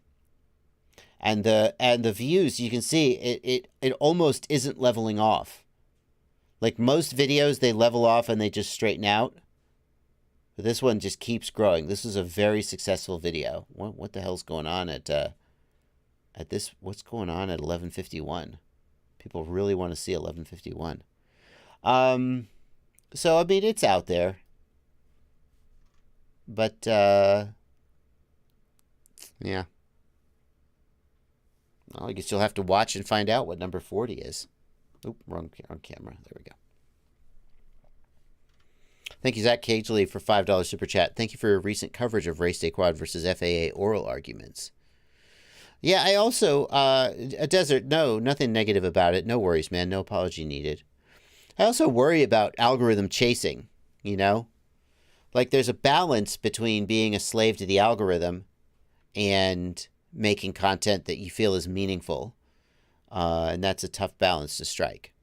the views, you can see it almost isn't leveling off. Like most videos, they level off and they just straighten out. But this one just keeps growing. This is a very successful video. What the hell's going on at this? What's going on at 11:51? People really want to see 11:51. So I mean, it's out there. But yeah. Well, I guess you'll have to watch and find out what number 40 is. Oop, wrong camera. There we go. Thank you, Zach Cageley, for $5 super chat. Thank you for your recent coverage of Race Day Quad versus FAA oral arguments. Yeah, I also, a Desert, no, nothing negative about it. No worries, man. No apology needed. I also worry about algorithm chasing, you know? Like, there's a balance between being a slave to the algorithm and making content that you feel is meaningful. And that's a tough balance to strike.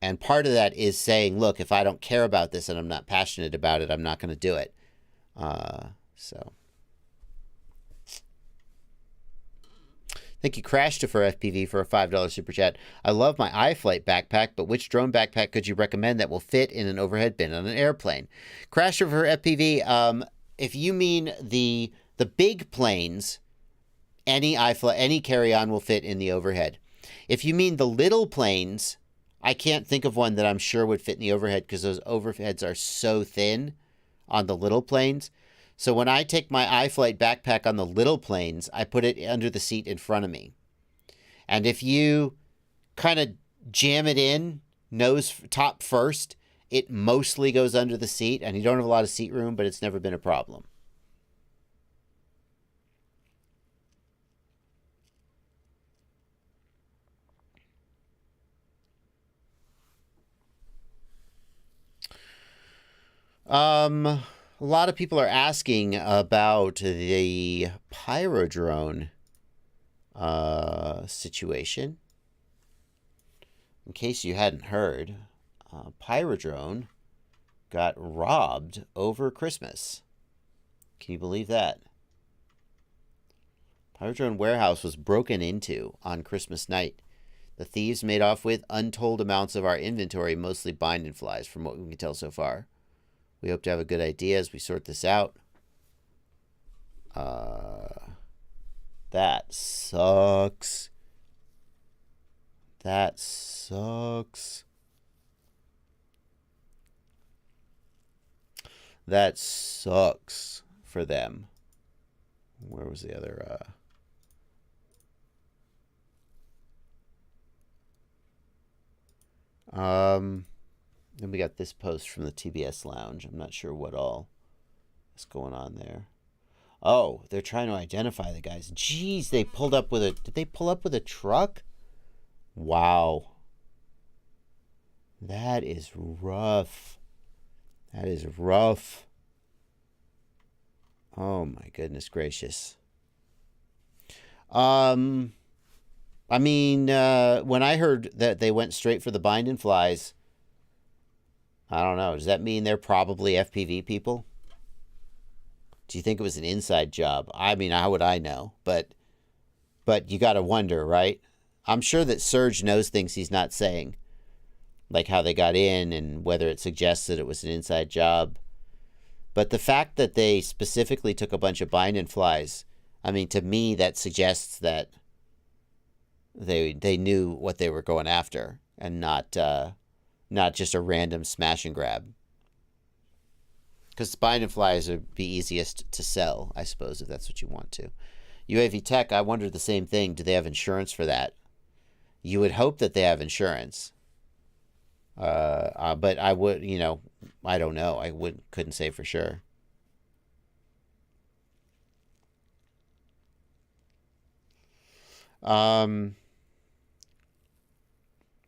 And part of that is saying, look, if I don't care about this and I'm not passionate about it, I'm not going to do it. So. Thank you, Crashta, for FPV for a $5 super chat. I love my iFlight backpack, but which drone backpack could you recommend that will fit in an overhead bin on an airplane? Crashta for FPV, if you mean the big planes, any iFlight, any carry-on will fit in the overhead. If you mean the little planes, I can't think of one that I'm sure would fit in the overhead because those overheads are so thin on the little planes. So when I take my iFlight backpack on the little planes, I put it under the seat in front of me. And if you kind of jam it in, nose top first, it mostly goes under the seat. And you don't have a lot of seat room, but it's never been a problem. A lot of people are asking about the Pyrodrone situation. In case you hadn't heard, Pyrodrone got robbed over Christmas. Can you believe that? Pyrodrone warehouse was broken into on Christmas night. The thieves made off with untold amounts of our inventory, mostly bind and flies, from what we can tell so far. We hope to have a good idea as we sort this out. That sucks. That sucks. That sucks for them. Where was the other... Then we got this post from the TBS Lounge. I'm not sure what all is going on there. Oh, they're trying to identify the guys. Jeez, they pulled up with a... Did they pull up with a truck? Wow. That is rough. That is rough. Oh my goodness gracious. I mean, when I heard that they went straight for the bind and flies, I don't know. Does that mean they're probably FPV people? Do you think it was an inside job? I mean, how would I know? But you got to wonder, right? I'm sure that Serge knows things he's not saying, like how they got in and whether it suggests that it was an inside job. But the fact that they specifically took a bunch of bind and flies, I mean, to me, that suggests that they knew what they were going after and not just a random smash and grab. Because bind and flies would be easiest to sell, I suppose, if that's what you want to. UAV Tech, I wondered the same thing. Do they have insurance for that? You would hope that they have insurance. But I would, you know, I don't know. I couldn't say for sure.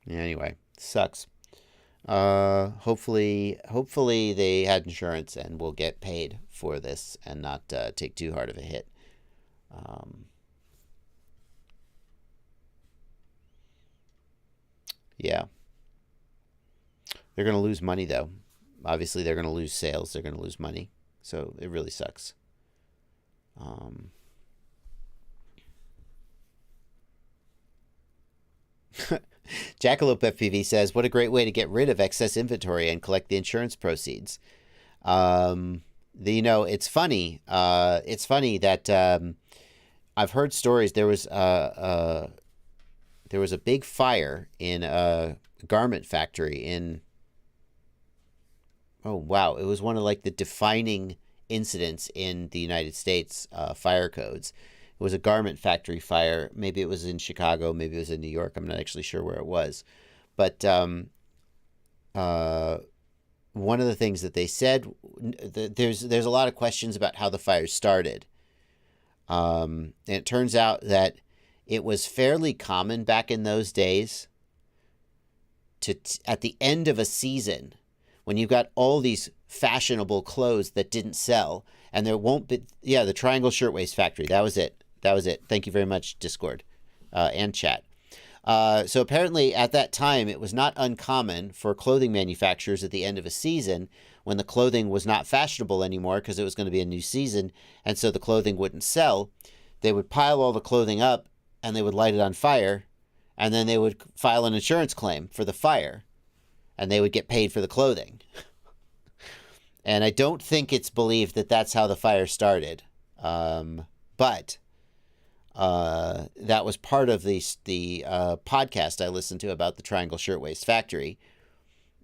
Anyway, sucks. Hopefully they had insurance and will get paid for this and not take too hard of a hit. Yeah. They're going to lose money, though. Obviously, they're going to lose sales. They're going to lose money. So it really sucks. Jackalope FPV says, what a great way to get rid of excess inventory and collect the insurance proceeds. It's funny. It's funny that I've heard stories. There was a big fire in a garment factory in... Oh, wow. It was one of like the defining incidents in the United States fire codes. It was a garment factory fire. Maybe it was in Chicago. Maybe it was in New York. I'm not actually sure where it was. But one of the things that they said, there's a lot of questions about how the fire started. And it turns out that it was fairly common back in those days to at the end of a season, when you've got all these fashionable clothes that didn't sell, and there won't be, the Triangle Shirtwaist Factory. That was it. Thank you very much, Discord and chat. So apparently at that time, it was not uncommon for clothing manufacturers at the end of a season, when the clothing was not fashionable anymore because it was going to be a new season, and so the clothing wouldn't sell, they would pile all the clothing up and they would light it on fire, and then they would file an insurance claim for the fire, and they would get paid for the clothing. And I don't think it's believed that that's how the fire started. But that was part of the podcast I listened to about the Triangle Shirtwaist Factory.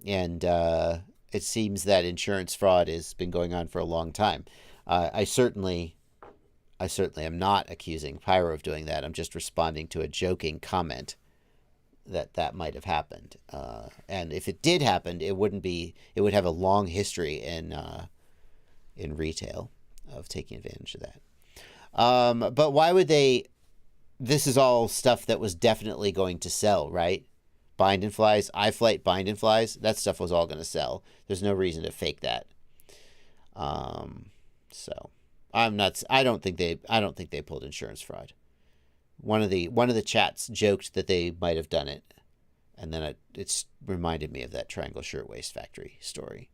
And it seems that insurance fraud has been going on for a long time. I certainly am not accusing Pyro of doing that. I'm just responding to a joking comment that might have happened. And if it did happen, it would have a long history in retail of taking advantage of that. But why would they? This is all stuff that was definitely going to sell, right? Bind and flies, iFlight bind and flies, that stuff was all going to sell. There's no reason to fake that. So I don't think they pulled insurance fraud. One of the chats joked that they might have done it, and then it's reminded me of that Triangle Shirtwaist Factory story.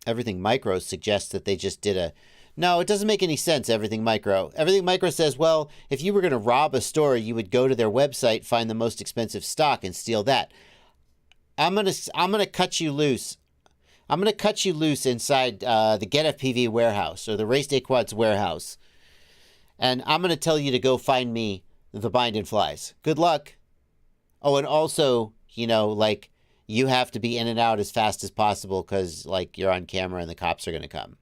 Everything Micro suggests that they just did no, it doesn't make any sense, Everything Micro. Everything Micro says, well, if you were going to rob a store, you would go to their website, find the most expensive stock, and steal that. I'm gonna cut you loose. I'm going to cut you loose inside the Get FPV warehouse or the Race Day Quads warehouse. And I'm going to tell you to go find me the bind and flies. Good luck. Oh, and also, you have to be in and out as fast as possible because, you're on camera and the cops are going to come.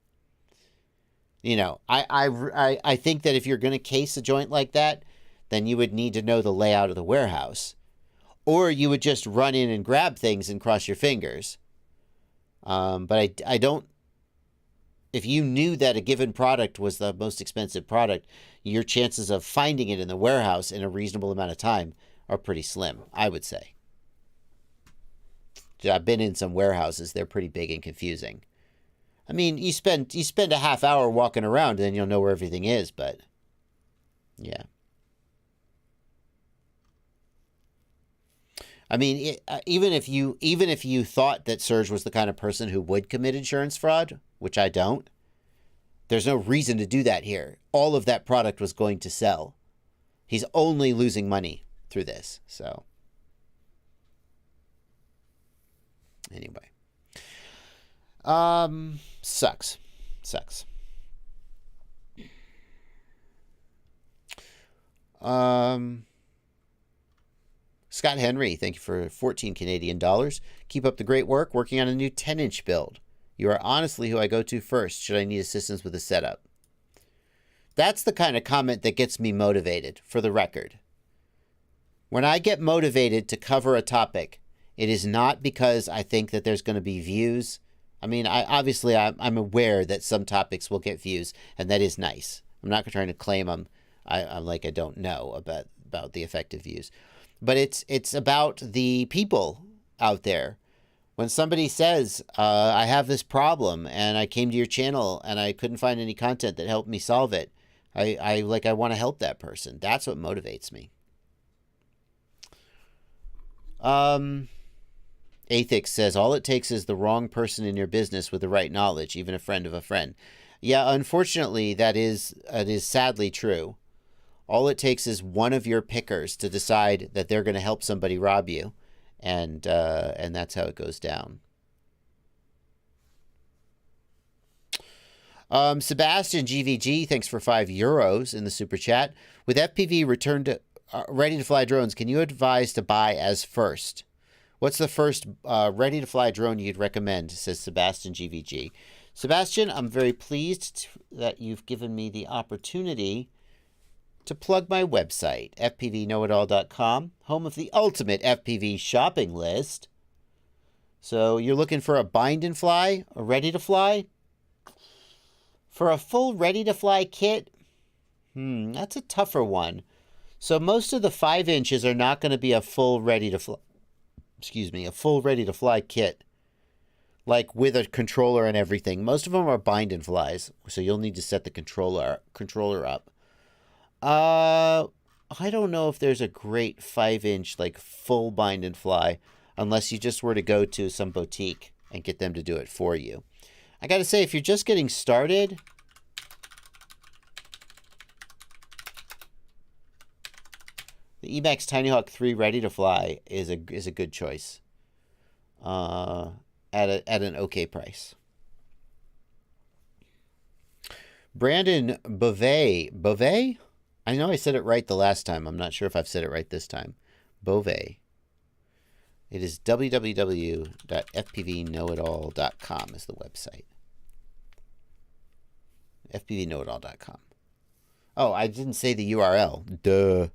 I think that if you're going to case a joint like that, then you would need to know the layout of the warehouse. Or you would just run in and grab things and cross your fingers. But I don't, if you knew that a given product was the most expensive product, your chances of finding it in the warehouse in a reasonable amount of time are pretty slim, I would say. I've been in some warehouses. They're pretty big and confusing. I mean, you spend a half hour walking around and then you'll know where everything is, but yeah. I mean, even if you thought that Serge was the kind of person who would commit insurance fraud, which I don't, there's no reason to do that here. All of that product was going to sell. He's only losing money through this. So anyway, sucks. Scott Henry, thank you for 14 Canadian dollars. Keep up the great work, working on a new 10-inch build. You are honestly who I go to first should I need assistance with the setup. That's the kind of comment that gets me motivated, for the record. When I get motivated to cover a topic, it is not because I think that there's going to be views. I mean, I'm aware that some topics will get views, and that is nice. I'm not trying to claim I'm like I don't know about the effective views. But it's about the people out there. When somebody says, I have this problem and I came to your channel and I couldn't find any content that helped me solve it, I want to help that person. That's what motivates me. Athix says, all it takes is the wrong person in your business with the right knowledge, even a friend of a friend. Yeah, unfortunately, that is sadly true. All it takes is one of your pickers to decide that they're going to help somebody rob you, and that's how it goes down. Sebastian GVG, thanks for €5 in the super chat. With FPV returned to ready-to-fly drones, can you advise to buy as first? What's the first ready-to-fly drone you'd recommend, says Sebastian GVG. Sebastian, I'm very pleased that you've given me the opportunity to plug my website, fpvknowitall.com, home of the ultimate FPV shopping list. So you're looking for a bind and fly, a ready-to-fly? For a full ready-to-fly kit, that's a tougher one. So most of the 5 inches are not going to be a full ready-to-fly. A full ready-to-fly kit, like with a controller and everything. Most of them are bind and flies, so you'll need to set the controller up. I don't know if there's a great 5-inch like full bind and fly, unless you just were to go to some boutique and get them to do it for you. I gotta say, if you're just getting started, the Emax Tiny Hawk 3 Ready to Fly is a good choice at an okay price. Brandon Beauvais? I know I said it right the last time. I'm not sure if I've said it right this time. Beauvais. It is www.fpvknowitall.com is the website. fpvknowitall.com. Oh, I didn't say the URL. Duh.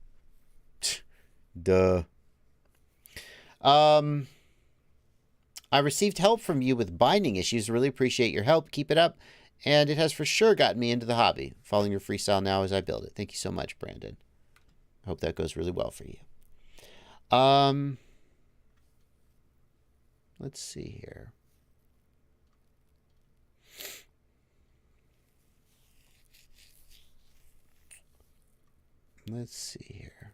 I received help from you with binding issues. Really appreciate your help. Keep it up. And it has for sure gotten me into the hobby. Following your freestyle now as I build it. Thank you so much, Brandon. I hope that goes really well for you. Let's see here. Let's see here.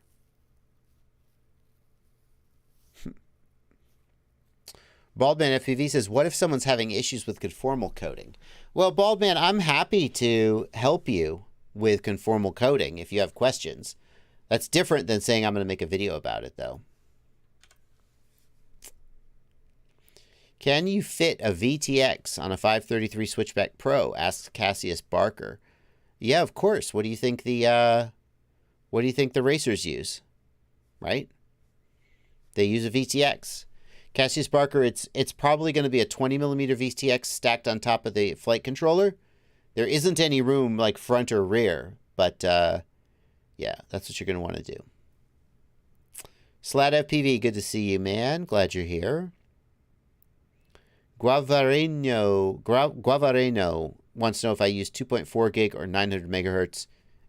Baldman FPV says, what if someone's having issues with conformal coding? Well, Baldman, I'm happy to help you with conformal coding if you have questions. That's different than saying I'm going to make a video about it, though. Can you fit a VTX on a 533 Switchback Pro? Asks Cassius Barker. Yeah, of course. What do you think the racers use? Right? They use a VTX. Cassius Barker, it's probably going to be a 20mm VTX stacked on top of the flight controller. There isn't any room like front or rear, but yeah, that's what you're going to want to do. Slat FPV, good to see you, man. Glad you're here. Guavareno wants to know if I use 2.4 gig or 900 megahertz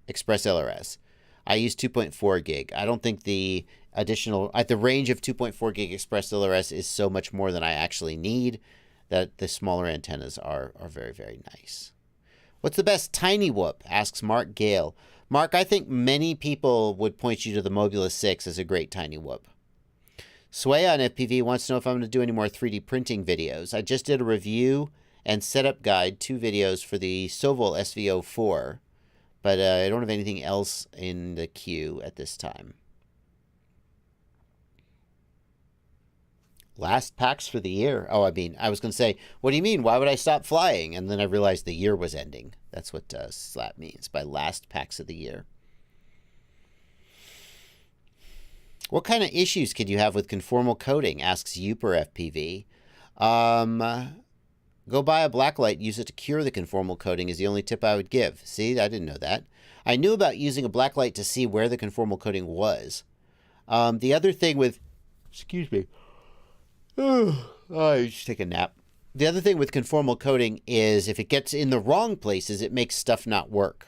Express LRS. I use 2.4 gig. I don't think the additional, at the range of 2.4 gig Express LRS is so much more than I actually need, that the smaller antennas are very, very nice. What's the best tiny whoop? Asks Mark Gale. Mark, I think many people would point you to the Mobula 6 as a great tiny whoop. Sway on FPV wants to know if I'm going to do any more 3D printing videos. I just did a review and setup guide, 2 videos for the Sovol SV04, but I don't have anything else in the queue at this time. Last packs for the year. Oh, I mean, I was going to say, what do you mean? Why would I stop flying? And then I realized the year was ending. That's what SLAP means by last packs of the year. What kind of issues could you have with conformal coding? Asks Uper FPV. Go buy a blacklight, use it to cure the conformal coding is the only tip I would give. See, I didn't know that. I knew about using a blacklight to see where the conformal coding was. The other thing with... Excuse me. I should take a nap. The other thing with conformal coding is if it gets in the wrong places, it makes stuff not work.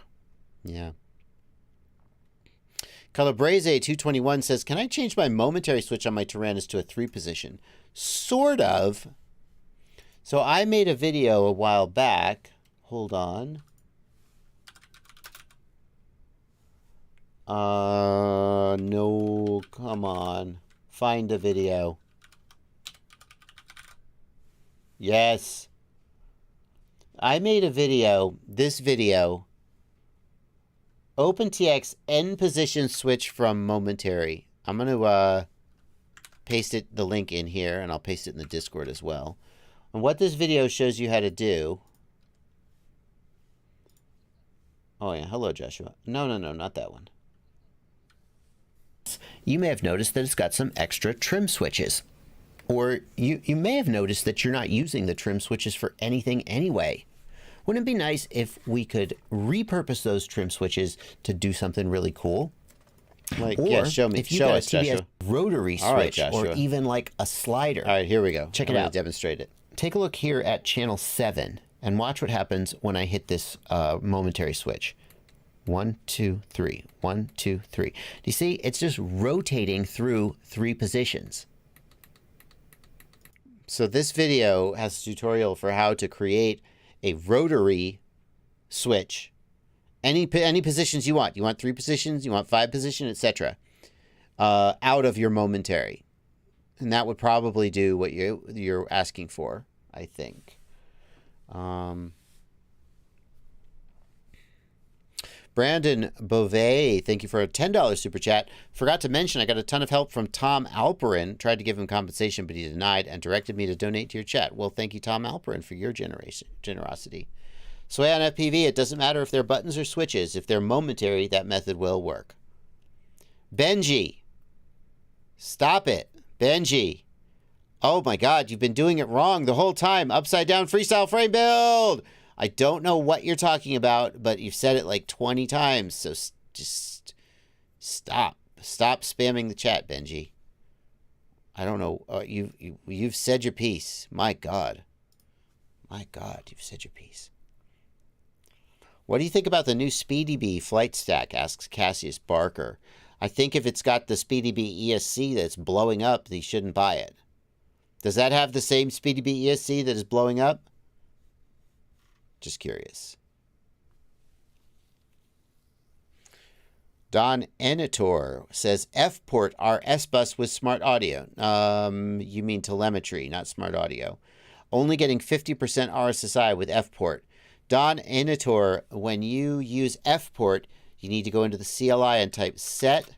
Yeah. Calabrese 221 says, can I change my momentary switch on my Tyrannus to a 3 position? Sort of. So I made a video a while back. Hold on. No, come on. find the video. Yes. I made a video, this video, OpenTX end position switch from momentary. I'm going to paste the link in here, and I'll paste it in the Discord as well. And what this video shows you how to do. Oh, yeah. Hello, Joshua. No, not that one. You may have noticed that it's got some extra trim switches. Or you may have noticed that you're not using the trim switches for anything anyway. Wouldn't it be nice if we could repurpose those trim switches to do something really cool? Like, or yeah, show me. If you got a TBS rotary switch, or even like a slider. All right, here we go. Check it out. Demonstrate it. Take a look here at channel 7 and watch what happens when I hit this momentary switch. 1, 2, 3. 1, 2, 3. Do you see? It's just rotating through 3 positions. So this video has a tutorial for how to create a rotary switch. Any positions you want. You want 3 positions, you want 5 positions, etc. Out of your momentary. And that would probably do what you're asking for, I think. Brandon Beauvais, thank you for a $10 super chat. Forgot to mention I got a ton of help from Tom Alperin. Tried to give him compensation, but he denied and directed me to donate to your chat. Well, thank you, Tom Alperin, for your generosity. Sway on FPV, it doesn't matter if they're buttons or switches. If they're momentary, that method will work. Benji. Stop it. Benji. Oh my God, you've been doing it wrong the whole time. Upside down freestyle frame build. I don't know what you're talking about, but you've said it like 20 times. So just stop. Stop spamming the chat, Benji. I don't know. You've said your piece. My God. My God, you've said your piece. What do you think about the new SpeedyBee flight stack? Asks Cassius Barker. I think if it's got the SpeedyBee ESC that's blowing up, they shouldn't buy it. Does that have the same SpeedyBee ESC that is blowing up? Just curious. Don Enitor says F-port RS bus with smart audio. You mean telemetry, not smart audio. Only getting 50% RSSI with F-port. Don Enitor, when you use F-port, you need to go into the CLI and type set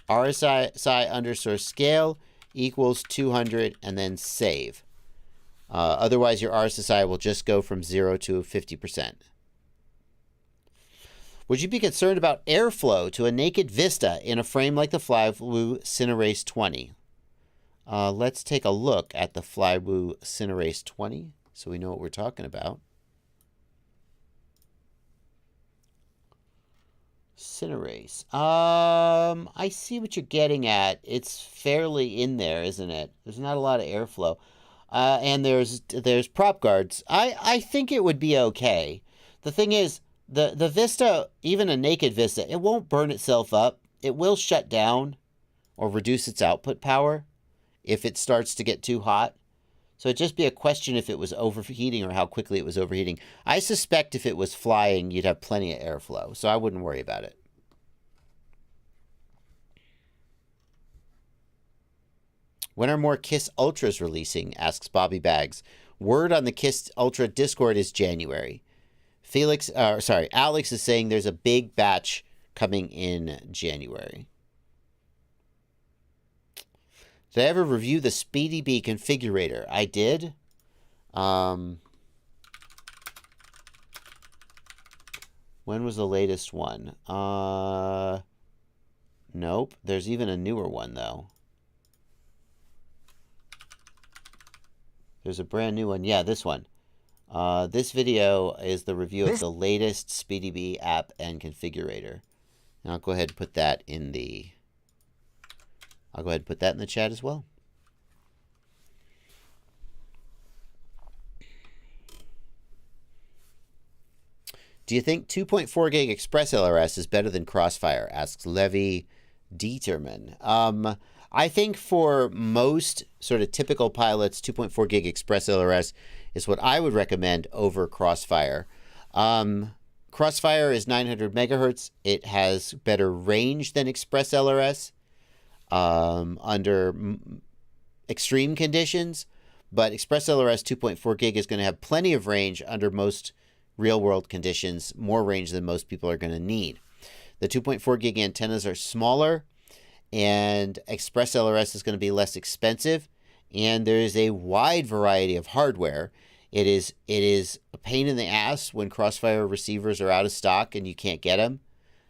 RSSI underscore scale equals 200 and then save. Otherwise, your RSSI will just go from 0 to 50%. Would you be concerned about airflow to a naked vista in a frame like the Flywoo Cinerace 20? Let's take a look at the Flywoo Cinerace 20 so we know what we're talking about. Cinerace. I see what you're getting at. It's fairly in there, isn't it? There's not a lot of airflow. And there's prop guards. I think it would be okay. The thing is, the Vista, even a naked Vista, it won't burn itself up. It will shut down or reduce its output power if it starts to get too hot. So it'd just be a question if it was overheating or how quickly it was overheating. I suspect if it was flying, you'd have plenty of airflow, so I wouldn't worry about it. When are more KISS Ultras releasing? Asks Bobby Bags. Word on the KISS Ultra Discord is January. Alex is saying there's a big batch coming in January. Did I ever review the SpeedyBee configurator? I did. When was the latest one? Nope. There's even a newer one, though. There's a brand new one. Yeah, this one. This video is the review of the latest SpeedyBee app and configurator. And I'll go ahead and put that in the... chat as well. Do you think 2.4 gig Express LRS is better than Crossfire? Asks Levi Dieterman. I think for most sort of typical pilots, 2.4 gig Express LRS is what I would recommend over Crossfire. Crossfire is 900 megahertz. It has better range than Express LRS. under extreme conditions, but Express LRS 2.4 gig is going to have plenty of range under most real-world conditions, more range than most people are going to need. The 2.4 gig antennas are smaller, and Express LRS is going to be less expensive, and there is a wide variety of hardware. It is a pain in the ass when Crossfire receivers are out of stock and you can't get them,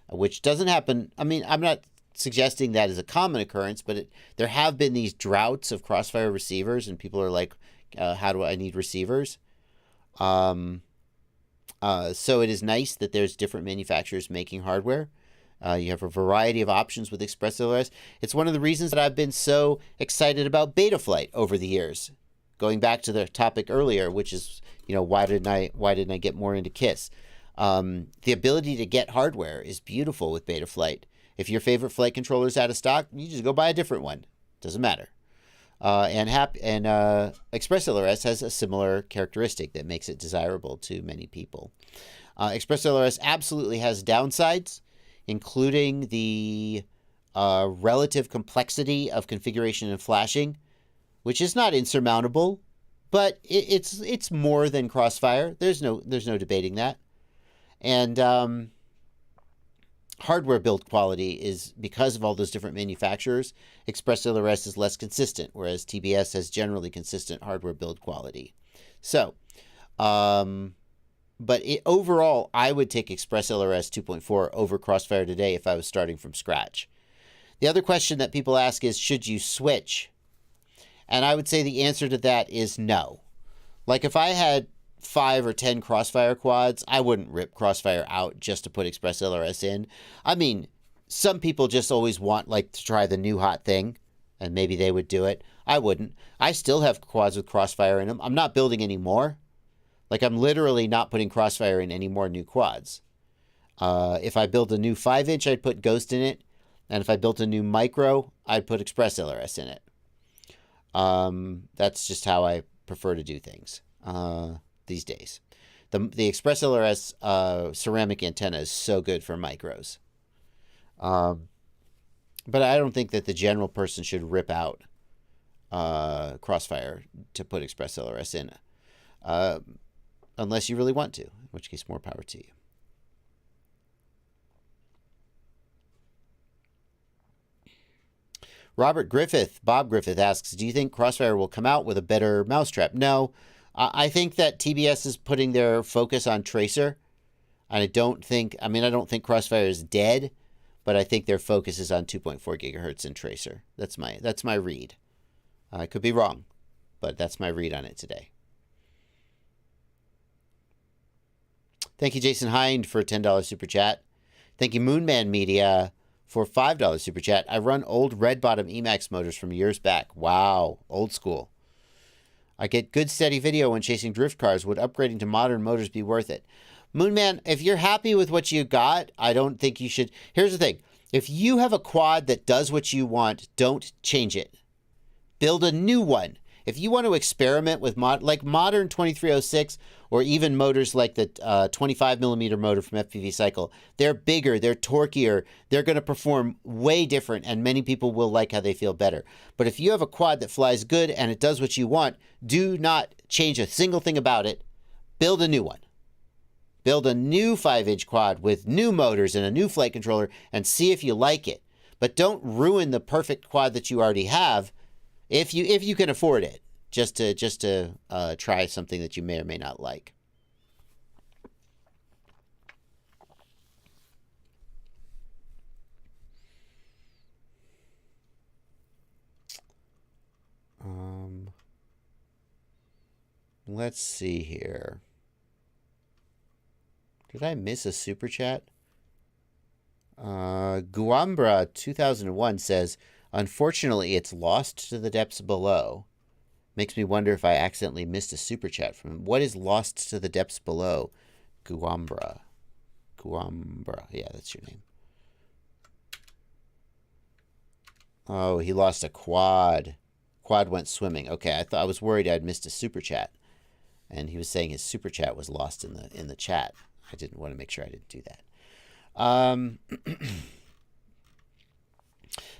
which doesn't happen. I mean, I'm not suggesting that is a common occurrence, but there have been these droughts of Crossfire receivers, and people are like, how do I need receivers? So it is nice that there's different manufacturers making hardware. You have a variety of options with Express LRS. It's one of the reasons that I've been so excited about Betaflight over the years. Going back to the topic earlier, which is, why didn't I get more into KISS? The ability to get hardware is beautiful with Betaflight. If your favorite flight controller is out of stock, you just go buy a different one. Doesn't matter. And Express LRS has a similar characteristic that makes it desirable to many people. Express LRS absolutely has downsides, including the relative complexity of configuration and flashing, which is not insurmountable, but it's more than Crossfire. There's no debating that. And hardware build quality is, because of all those different manufacturers, Express LRS is less consistent, whereas TBS has generally consistent hardware build quality. So, but overall, I would take Express LRS 2.4 over Crossfire today if I was starting from scratch. The other question that people ask is, should you switch? And I would say the answer to that is no. Like if I had 5 or 10 Crossfire quads, I wouldn't rip Crossfire out just to put Express LRS in. I mean, some people just always want to try the new hot thing, and maybe they would do it. I wouldn't. I still have quads with Crossfire in them. I'm not building any more. I'm literally not putting Crossfire in any more new quads. If I build a new 5-inch, I'd put Ghost in it. And if I built a new micro, I'd put Express LRS in it. That's just how I prefer to do things these days. The Express LRS ceramic antenna is so good for micros. But I don't think that the general person should rip out Crossfire to put Express LRS in. Unless you really want to, in which case more power to you. Bob Griffith asks, do you think Crossfire will come out with a better mousetrap? No, I think that TBS is putting their focus on Tracer. And I don't think Crossfire is dead, but I think their focus is on 2.4 gigahertz and Tracer. That's my read. I could be wrong, but that's my read on it today. Thank you, Jason Hind, for a $10 super chat. Thank you, Moonman Media, for $5 super chat. I run old red bottom Emax motors from years back. Wow, old school. I get good steady video when chasing drift cars. Would upgrading to modern motors be worth it? Moonman, if you're happy with what you got, I don't think you should. Here's the thing. If you have a quad that does what you want, don't change it. Build a new one. If you want to experiment with modern 2306 or even motors like the 25 millimeter motor from FPV Cycle, they're bigger, they're torquier, they're going to perform way different, and many people will like how they feel better. But if you have a quad that flies good and it does what you want, do not change a single thing about it. Build a new one. Build a new 5-inch quad with new motors and a new flight controller and see if you like it. But don't ruin the perfect quad that you already have if you can afford it, just to try something that you may or may not like. Let's see here. Did I miss a super chat? Guambra 2001 says, unfortunately, it's lost to the depths below. Makes me wonder if I accidentally missed a super chat from him. What is lost to the depths below? Guambra. Yeah, that's your name. Oh, he lost a quad. Quad went swimming. Okay, I was worried I'd missed a super chat. And he was saying his super chat was lost in the chat. I didn't want to make sure I didn't do that.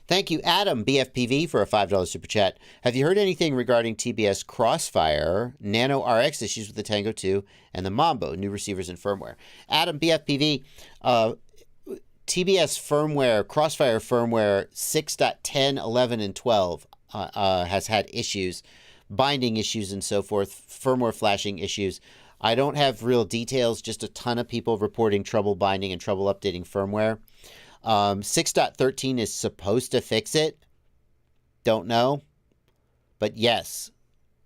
Thank you, Adam BFPV, for a $5 super chat. Have you heard anything regarding TBS Crossfire, Nano RX issues with the Tango 2, and the Mambo, new receivers and firmware? Adam BFPV, TBS firmware, Crossfire firmware 6.10, 11, and 12 has had issues, binding issues and so forth, firmware flashing issues. I don't have real details, just a ton of people reporting trouble binding and trouble updating firmware. 6.13 is supposed to fix it. Don't know. But yes,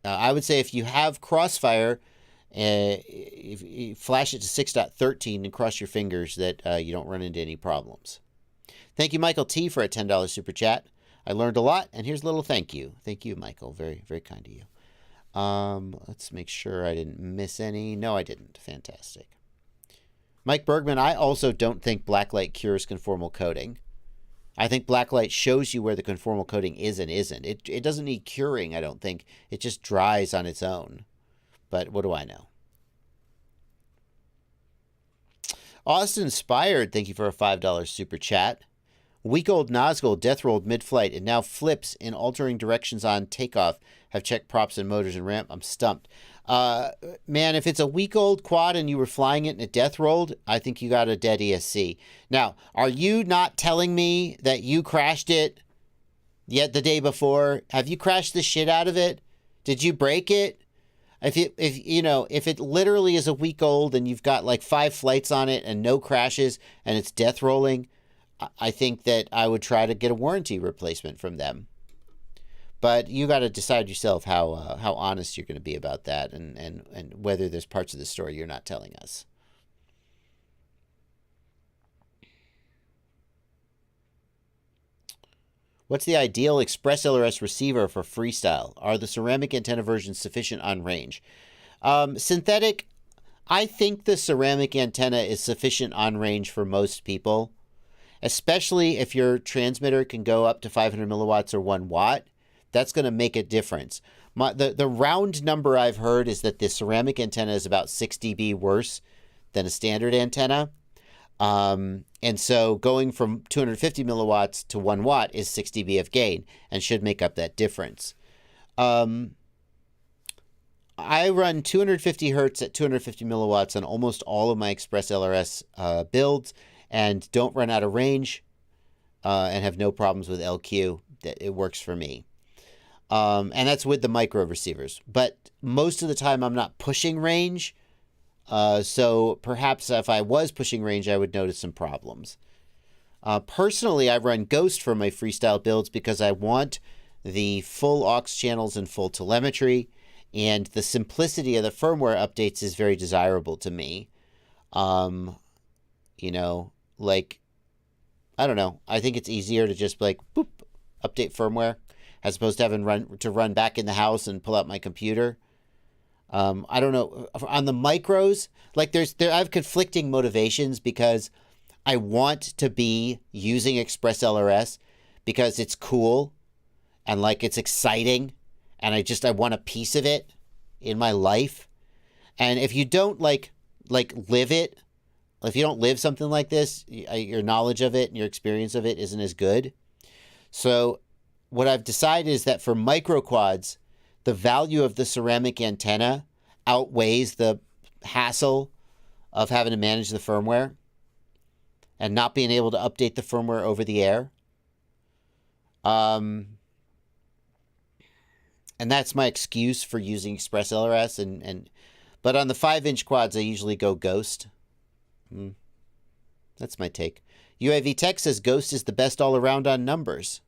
I would say if you have Crossfire, if you flash it to 6.13 and cross your fingers that you don't run into any problems. Thank you, Michael T, for a $10 super chat. I learned a lot, and here's a little thank you. Thank you, Michael. Very, very kind of you. Let's make sure I didn't miss any. No, I didn't. Fantastic. Mike Bergman, I also don't think blacklight cures conformal coating. I think blacklight shows you where the conformal coating is and isn't. It doesn't need curing, I don't think. It just dries on its own. But what do I know? Austin Inspired, thank you for a $5 super chat. Week-old Nazgul death-rolled mid-flight and now flips in altering directions on takeoff. Have checked props and motors and ramp. I'm stumped. Man, if it's a week-old quad and you were flying it and it death-rolled, I think you got a dead ESC. Now, are you not telling me that you crashed it yet the day before? Have you crashed the shit out of it? Did you break it? If it literally is a week old and you've got like 5 flights on it and no crashes and it's death rolling, I think that I would try to get a warranty replacement from them. But you got to decide yourself how honest you're going to be about that and whether there's parts of the story you're not telling us. What's the ideal Express LRS receiver for freestyle? Are the ceramic antenna versions sufficient on range? Synthetic, I think the ceramic antenna is sufficient on range for most people, especially if your transmitter can go up to 500 milliwatts or 1 watt. That's going to make a difference. The round number I've heard is that the ceramic antenna is about 6 dB worse than a standard antenna. And so going from 250 milliwatts to 1 watt is 6 dB of gain and should make up that difference. I run 250 hertz at 250 milliwatts on almost all of my Express LRS builds and don't run out of range and have no problems with LQ. It works for me. And that's with the micro receivers. But most of the time I'm not pushing range. So perhaps if I was pushing range, I would notice some problems. Personally, I run Ghost for my freestyle builds because I want the full aux channels and full telemetry, and the simplicity of the firmware updates is very desirable to me. Like, I don't know. I think it's easier to just like, boop, update firmware as opposed to having to run back in the house and pull out my computer. I don't know, on the micros, like I have conflicting motivations because I want to be using Express LRS because it's cool and like it's exciting and I want a piece of it in my life. And if you don't like live it, if you don't live something like this, your knowledge of it and your experience of it isn't as good. So what I've decided is that for micro quads, the value of the ceramic antenna outweighs the hassle of having to manage the firmware and not being able to update the firmware over the air. And that's my excuse for using Express LRS. But on the 5-inch quads, I usually go Ghost. That's my take. UAV Tech says Ghost is the best all around on numbers.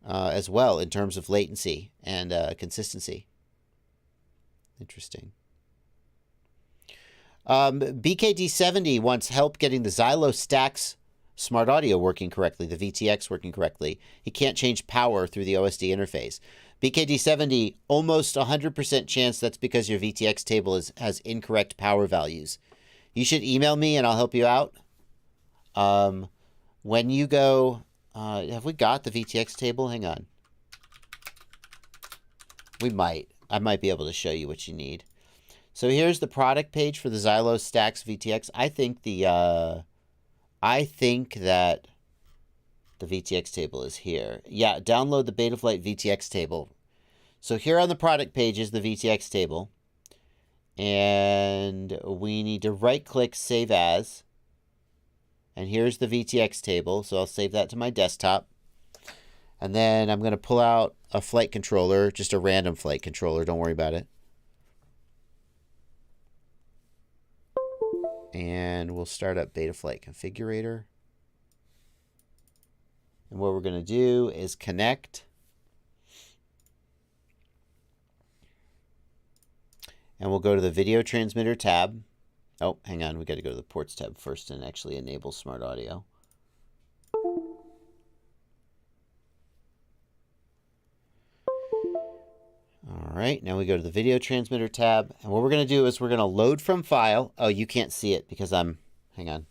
As well in terms of latency and consistency. Interesting. BKD70 wants help getting the Xylo Stax smart audio working correctly, the VTX working correctly. He can't change power through the OSD interface. BKD70, almost 100% chance that's because your VTX table has incorrect power values. You should email me and I'll help you out. When you go... have we got the VTX table? Hang on. We might. I might be able to show you what you need. So here's the product page for the Xylo Stax VTX. I think that The VTX table is here. Yeah, download the Betaflight VTX table. So here on the product page is the VTX table. And we need to right-click Save As. And here's the VTX table. So I'll save that to my desktop. And then I'm going to pull out a flight controller, just a random flight controller. Don't worry about it. And we'll start up Betaflight Configurator. And what we're going to do is connect. And we'll go to the Video Transmitter tab. Oh, hang on. We got to go to the Ports tab first and actually enable Smart Audio. All right, now we go to the Video Transmitter tab. And what we're going to do is we're going to load from file. Oh, you can't see it because I'm... Hang on.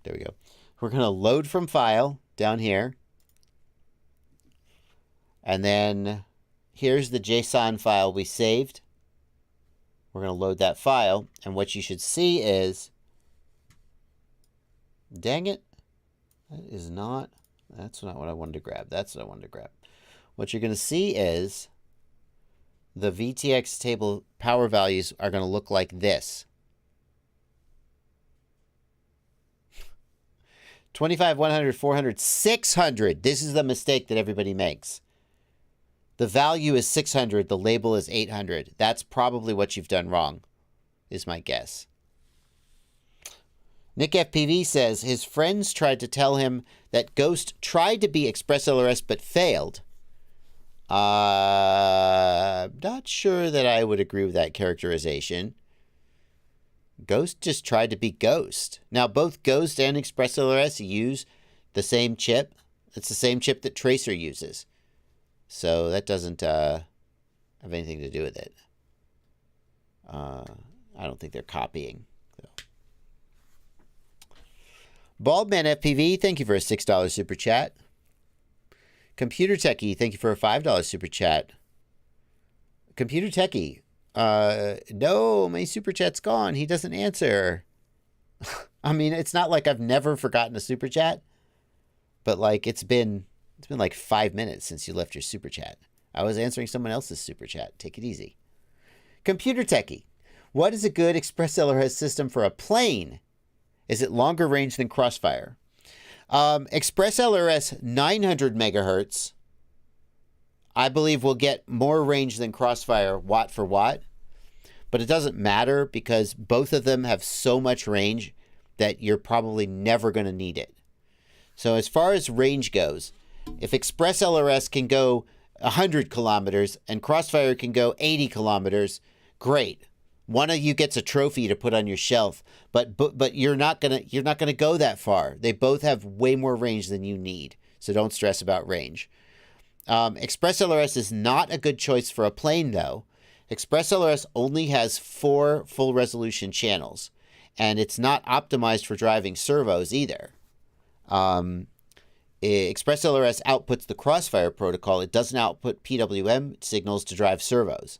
There we go. We're going to load from file down here. And then here's the JSON file we saved. We're going to load that file. And what you should see is... Dang it. That's not what I wanted to grab. That's what I wanted to grab. What you're going to see is... the VTX table power values are going to look like this. 25, 100, 400, 600. This is the mistake that everybody makes. The value is 600. The label is 800. That's probably what you've done wrong, is my guess. Nick FPV says his friends tried to tell him that Ghost tried to be ExpressLRS but failed. Not sure that I would agree with that characterization. Ghost just tried to be Ghost. Now, both Ghost and ExpressLRS use the same chip. It's the same chip that Tracer uses. So that doesn't have anything to do with it. I don't think they're copying. So. Baldman FPV, thank you for a $6 super chat. Computer Techie, thank you for a $5 super chat. Computer Techie, no, my super chat's gone. He doesn't answer. I mean, it's not like I've never forgotten a super chat, but like it's been like 5 minutes since you left your super chat. I was answering someone else's super chat. Take it easy. Computer Techie, what is a good ExpressLRS system for a plane? Is it longer range than Crossfire? ExpressLRS 900 megahertz, I believe, will get more range than Crossfire watt for watt. But it doesn't matter because both of them have so much range that you're probably never going to need it. So as far as range goes, if ExpressLRS can go 100 kilometers and Crossfire can go 80 kilometers, great. One of you gets a trophy to put on your shelf, but you're not gonna go that far. They both have way more range than you need, so don't stress about range. ExpressLRS is not a good choice for a plane, though. ExpressLRS only has 4 full resolution channels, and it's not optimized for driving servos either. ExpressLRS outputs the Crossfire protocol. It doesn't output PWM signals to drive servos.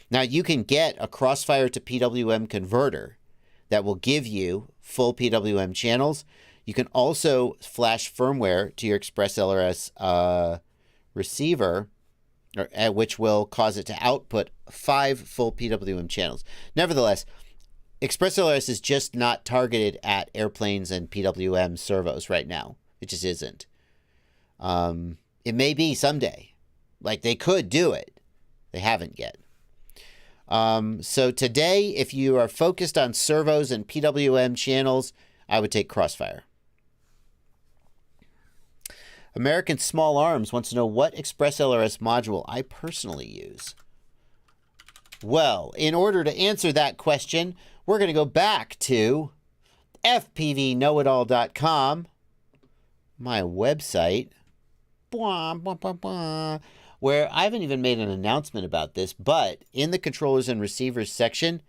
Now, you can get a Crossfire to PWM converter that will give you full PWM channels. You can also flash firmware to your ExpressLRS receiver, which will cause it to output 5 full PWM channels. Nevertheless, ExpressLRS is just not targeted at airplanes and PWM servos right now. It just isn't. It may be someday. Like, they could do it. They haven't yet. So today, if you are focused on servos and PWM channels, I would take Crossfire. American Small Arms wants to know what ExpressLRS module I personally use. Well, in order to answer that question, we're going to go back to fpvknowitall.com, my website, where I haven't even made an announcement about this, but in the controllers and receivers section,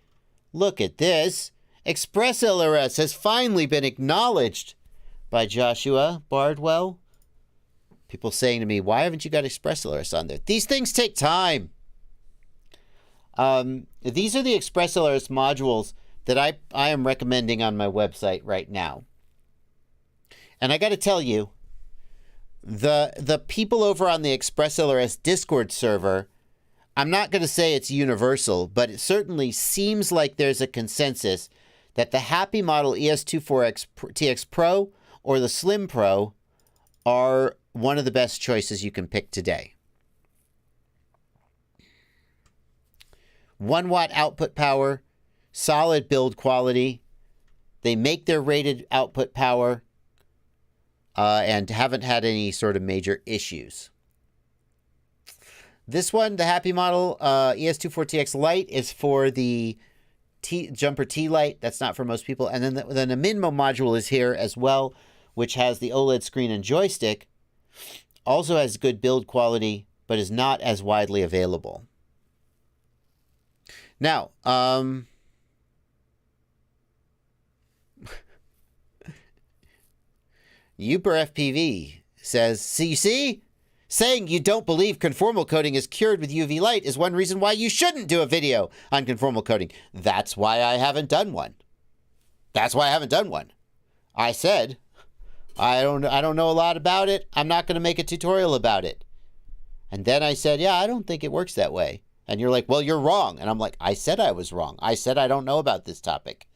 look at this. ExpressLRS has finally been acknowledged by Joshua Bardwell. People saying to me, why haven't you got ExpressLRS on there? These things take time. These are the ExpressLRS modules that I am recommending on my website right now. And I got to tell you, The people over on the ExpressLRS Discord server, I'm not going to say it's universal, but it certainly seems like there's a consensus that the Happy Model ES24X TX Pro or the Slim Pro are one of the best choices you can pick today. 1 watt output power, solid build quality. They make their rated output power and haven't had any sort of major issues. This one, the Happy Model ES24TX Lite, is for the Jumper T Lite. That's not for most people. And then the Minmo module is here as well, which has the OLED screen and joystick. Also has good build quality, but is not as widely available. Now, Uper FPV says, see? Saying you don't believe conformal coating is cured with UV light is one reason why you shouldn't do a video on conformal coating. That's why I haven't done one. I said, I don't know a lot about it. I'm not going to make a tutorial about it. And then I said, yeah, I don't think it works that way. And you're like, well, you're wrong. And I'm like, I said I was wrong. I said I don't know about this topic.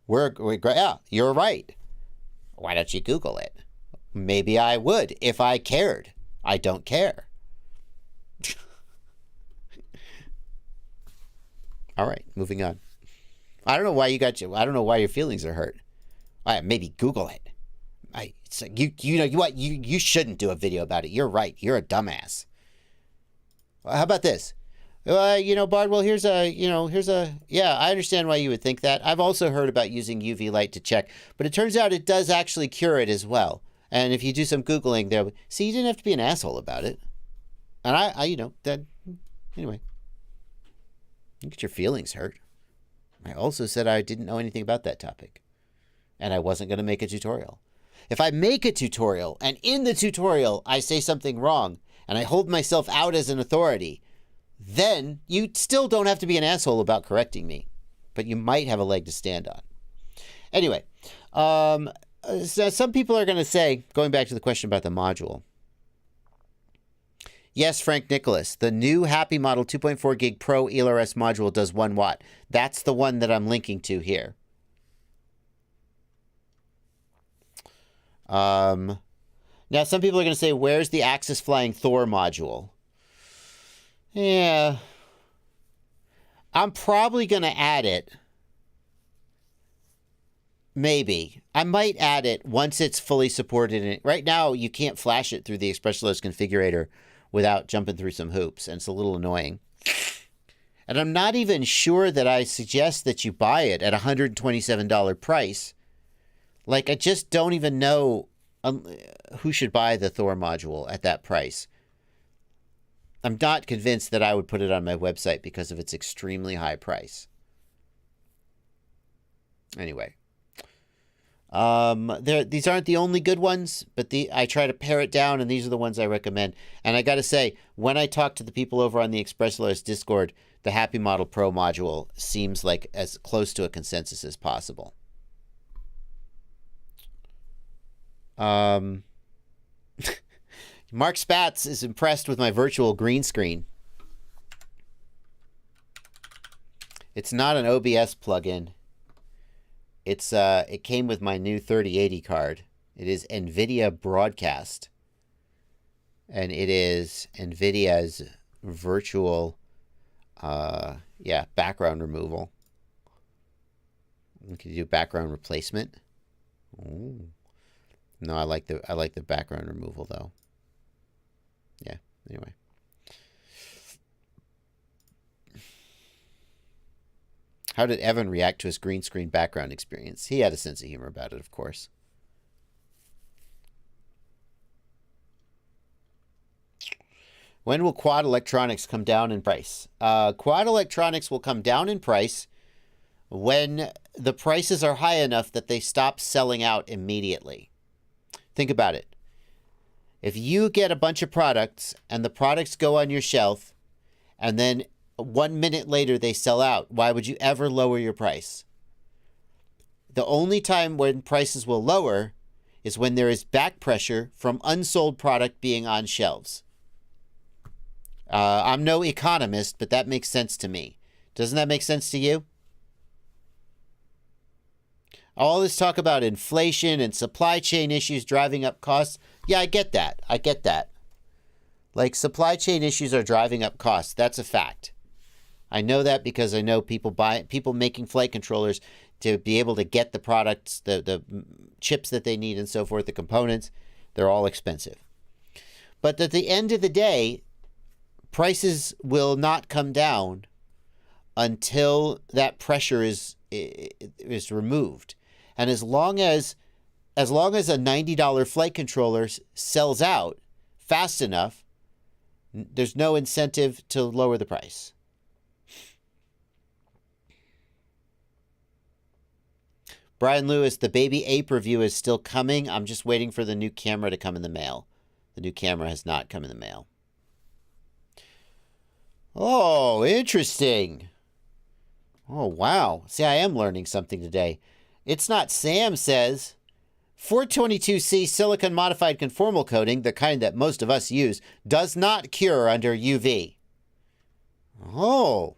Yeah, you're right. Why don't you Google it? Maybe I would if I cared. I don't care. All right, moving on. I don't know why I don't know why your feelings are hurt. Maybe Google it. It's like you know what? You shouldn't do a video about it. You're right. You're a dumbass. How about this? Bardwell, here's a, yeah, I understand why you would think that. I've also heard about using UV light to check, but it turns out it does actually cure it as well. And if you do some Googling there, see, you didn't have to be an asshole about it. And anyway, you get your feelings hurt. I also said I didn't know anything about that topic. And I wasn't going to make a tutorial. If I make a tutorial, and in the tutorial I say something wrong, and I hold myself out as an authority, then you still don't have to be an asshole about correcting me. But you might have a leg to stand on. Anyway, so some people are going to say, going back to the question about the module. Yes, Frank Nicholas, the new Happy Model 2.4 gig Pro ELRS module does 1 watt. That's the one that I'm linking to here. Now, some people are going to say, where's the Axis Flying Thor module? Yeah. I'm probably going to add it. Maybe. I might add it once it's fully supported. Right now, you can't flash it through the ExpressLRS configurator without jumping through some hoops, and it's a little annoying. And I'm not even sure that I suggest that you buy it at a $127 price. Like, I just don't even know who should buy the Thor module at that price. I'm not convinced that I would put it on my website because of its extremely high price. Anyway. These aren't the only good ones, but I try to pare it down, and these are the ones I recommend. And I got to say, when I talk to the people over on the ExpressLRS Discord, the Happy Model Pro module seems like as close to a consensus as possible. Mark Spatz is impressed with my virtual green screen. It's not an OBS plugin. It came with my new 3080 card. It is NVIDIA Broadcast. And it is NVIDIA's virtual, background removal. You can do background replacement. Ooh. No, I like the background removal though. Yeah, anyway. How did Evan react to his green screen background experience? He had a sense of humor about it, of course. When will Quad Electronics come down in price? Quad Electronics will come down in price when the prices are high enough that they stop selling out immediately. Think about it. If you get a bunch of products and the products go on your shelf and then 1 minute later they sell out, why would you ever lower your price? The only time when prices will lower is when there is back pressure from unsold product being on shelves. I'm no economist, but that makes sense to me. Doesn't that make sense to you? All this talk about inflation and supply chain issues driving up costs. Yeah, I get that. I get that. Like, supply chain issues are driving up costs. That's a fact. I know that because I know people making flight controllers to be able to get the products, the chips that they need and so forth, the components, they're all expensive. But at the end of the day, prices will not come down until that pressure is removed. And as long as a $90 flight controller sells out fast enough, there's no incentive to lower the price. Brian Lewis, the Baby Ape review is still coming. I'm just waiting for the new camera to come in the mail. The new camera has not come in the mail. Oh, interesting. Oh, wow. See, I am learning something today. It's not Sam says. 422C silicon modified conformal coating, the kind that most of us use, does not cure under UV. Oh.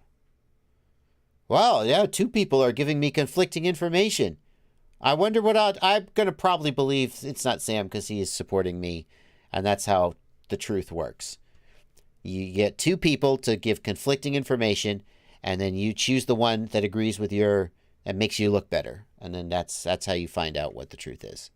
Wow, yeah, two people are giving me conflicting information. I wonder what I'm going to probably believe it's not Sam because he is supporting me, and that's how the truth works. You get two people to give conflicting information, and then you choose the one that agrees with that makes you look better. And then that's how you find out what the truth is.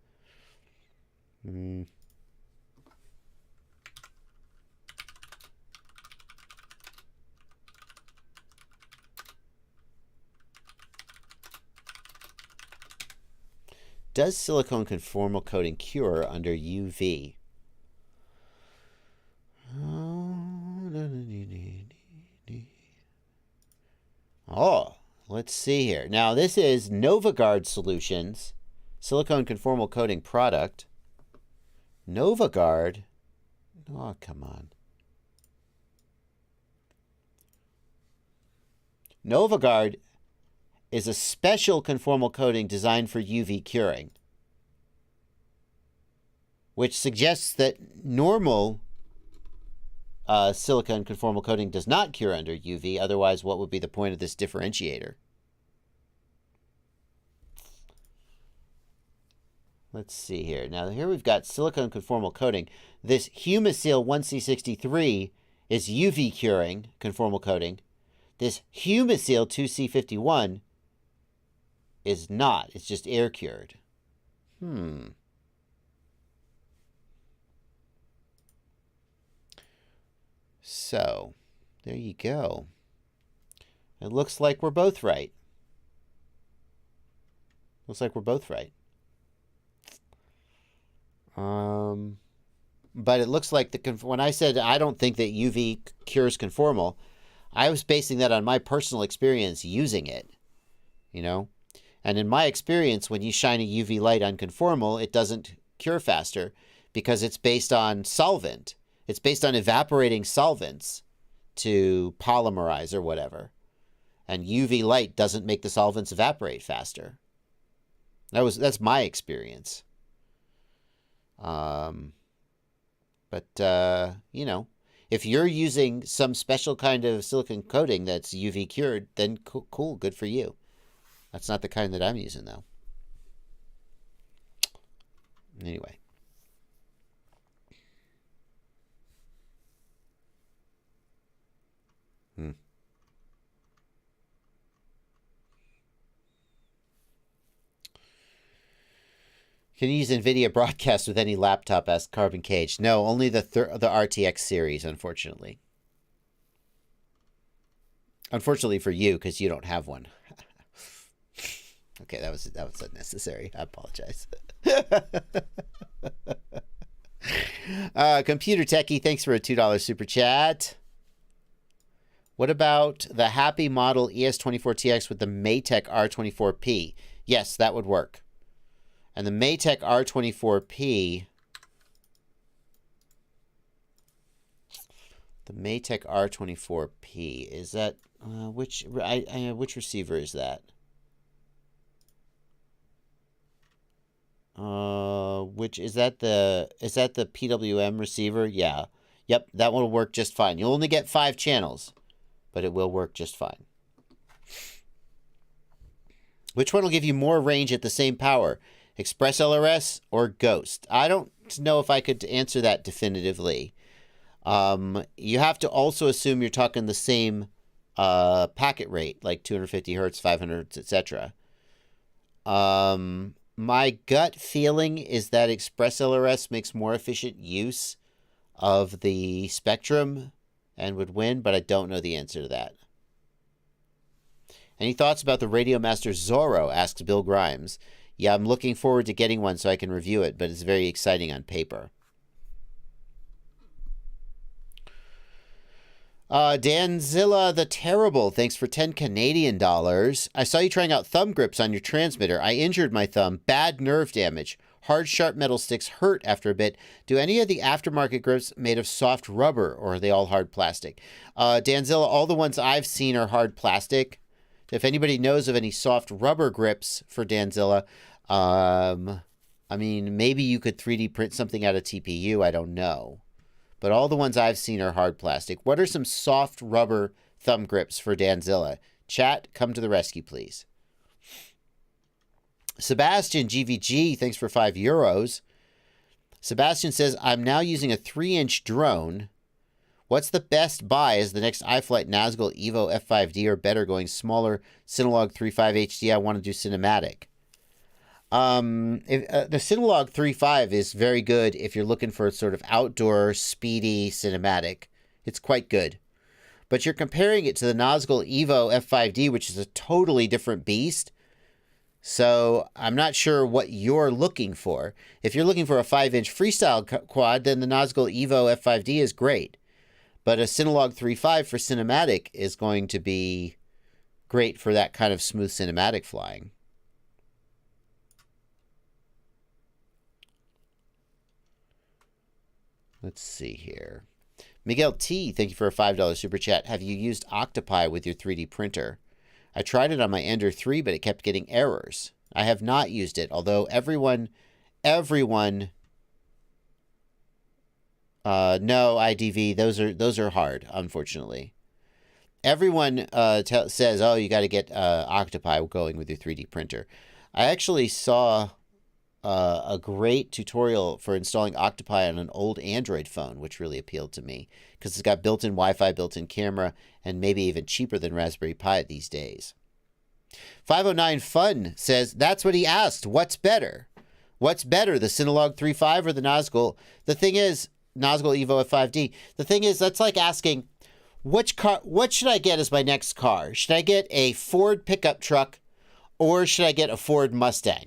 Does silicone conformal coating cure under UV? Oh, let's see here. Now, this is NovaGuard Solutions, silicone conformal coating product. NovaGuard. Oh, come on. NovaGuard is a special conformal coating designed for UV curing, which suggests that normal silicone conformal coating does not cure under UV. Otherwise, what would be the point of this differentiator? Let's see here. Now, here we've got silicone conformal coating. This Humaseal 1C63 is UV curing conformal coating. This Humaseal 2C51 is not. It's just air cured. So, there you go. It looks like we're both right. Looks like we're both right. But it looks like when I said I don't think that UV cures conformal, I was basing that on my personal experience using it, you know? And in my experience, when you shine a UV light on conformal, it doesn't cure faster because it's based on solvent. It's based on evaporating solvents to polymerize or whatever. And UV light doesn't make the solvents evaporate faster. That's my experience. You know, if you're using some special kind of silicone coating that's UV cured, then cool, good for you. That's not the kind that I'm using, though. Anyway. Can you use NVIDIA Broadcast with any laptop? Asked Carbon Cage. No, only the RTX series, unfortunately. Unfortunately for you, because you don't have one. Okay, that was unnecessary. I apologize. Computer Techie, thanks for a $2 super chat. What about the Happy Model ES24TX with the Maytech R24P? Yes, that would work. And the Maytech R24P, is that which receiver is that? Which is that the PWM receiver? Yeah. Yep, that one will work just fine. You'll only get 5 channels, but it will work just fine. Which one will give you more range at the same power? Express LRS or Ghost? I don't know if I could answer that definitively. You have to also assume you're talking the same packet rate, like 250 hertz, 500 hertz, etc. My gut feeling is that Express LRS makes more efficient use of the spectrum and would win, but I don't know the answer to that. Any thoughts about the Radio Master Zorro? Asks Bill Grimes. Yeah, I'm looking forward to getting one so I can review it, but it's very exciting on paper. Danzilla the Terrible, thanks for 10 Canadian dollars. I saw you trying out thumb grips on your transmitter. I injured my thumb. Bad nerve damage. Hard, sharp metal sticks hurt after a bit. Do any of the aftermarket grips made of soft rubber, or are they all hard plastic? Danzilla, all the ones I've seen are hard plastic. If anybody knows of any soft rubber grips for Danzilla, I mean, maybe you could 3D print something out of TPU. I don't know. But all the ones I've seen are hard plastic. What are some soft rubber thumb grips for Danzilla? Chat, come to the rescue, please. Sebastian GVG, thanks for €5. Sebastian says, I'm now using a 3-inch drone. What's the best buy? Is the next iFlight Nazgul Evo F5D or better going smaller Cinelog 3.5 HD? I want to do cinematic. The Cinelog 3.5 is very good if you're looking for a sort of outdoor, speedy cinematic. It's quite good. But you're comparing it to the Nazgul Evo F5D, which is a totally different beast. So I'm not sure what you're looking for. If you're looking for a 5-inch freestyle quad, then the Nazgul Evo F5D is great. But a Cinelog 3.5 for cinematic is going to be great for that kind of smooth cinematic flying. Let's see here. Miguel T, thank you for a $5 super chat. Have you used Octopi with your 3D printer? I tried it on my Ender 3, but it kept getting errors. I have not used it, although everyone, no, IDV, those are hard, unfortunately. Everyone says, oh, you got to get Octopi going with your 3D printer. I actually saw a great tutorial for installing Octopi on an old Android phone, which really appealed to me because it's got built-in Wi-Fi, built-in camera, and maybe even cheaper than Raspberry Pi these days. 509 Fun says, that's what he asked. What's better? What's better, the Cinelog 3.5 or the Nazgul? The thing is, Nazgul Evo F5D, the thing is, that's like asking, what should I get as my next car? Should I get a Ford pickup truck or should I get a Ford Mustang?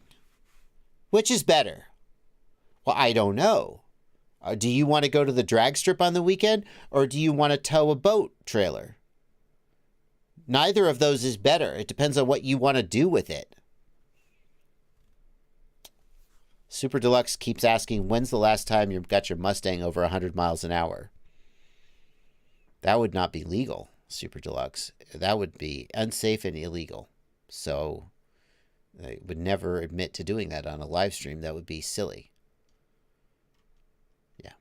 Which is better? Well, I don't know. Do you want to go to the drag strip on the weekend or do you want to tow a boat trailer? Neither of those is better. It depends on what you want to do with it. Super Deluxe keeps asking, when's the last time you got your Mustang over 100 miles an hour? That would not be legal, Super Deluxe. That would be unsafe and illegal. So I would never admit to doing that on a live stream. That would be silly. Yeah.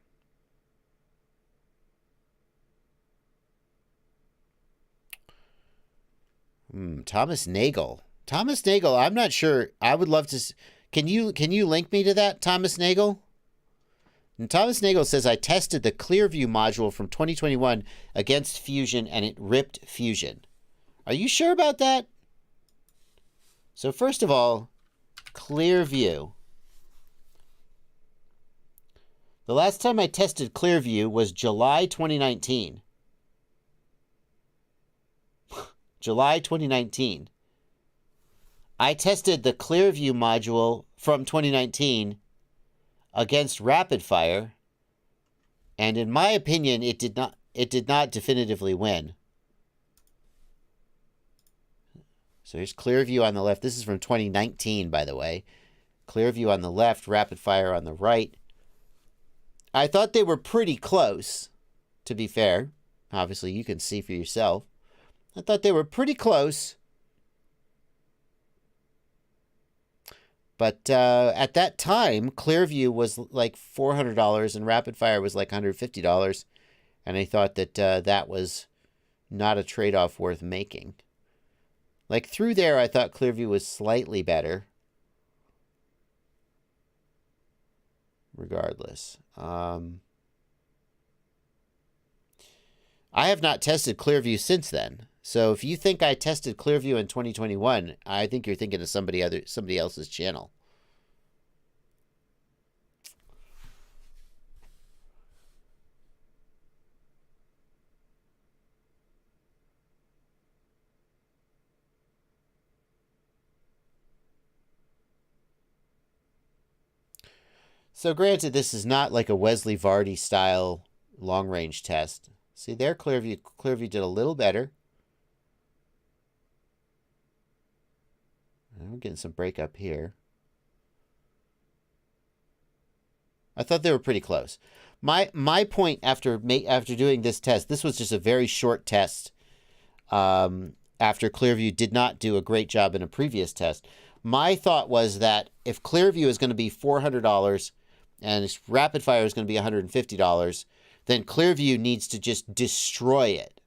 Thomas Nagel. Thomas Nagel, I'm not sure. I would love to. Can you link me to that, Thomas Nagel? And Thomas Nagel says, I tested the Clearview module from 2021 against Fusion and it ripped Fusion. Are you sure about that? So first of all, Clearview. The last time I tested Clearview was July 2019. July 2019. I tested the Clearview module from 2019 against Rapid Fire, and in my opinion, it did not definitively win. So here's Clearview on the left. This is from 2019, by the way. Clearview on the left, Rapid Fire on the right. I thought they were pretty close, to be fair. Obviously, you can see for yourself. I thought they were pretty close. But at that time, Clearview was like $400 and Rapid Fire was like $150. And I thought that that was not a trade-off worth making. Like through there, I thought Clearview was slightly better. Regardless. I have not tested Clearview since then. So if you think I tested Clearview in 2021, I think you're thinking of somebody else's channel. So granted, this is not like a Wesley Vardy style long-range test. See there, Clearview did a little better. We're getting some breakup here. I thought they were pretty close. My point after doing this test, this was just a very short test. After Clearview did not do a great job in a previous test, my thought was that if Clearview is going to be $400 and Rapid Fire is going to be $150, then Clearview needs to just destroy it.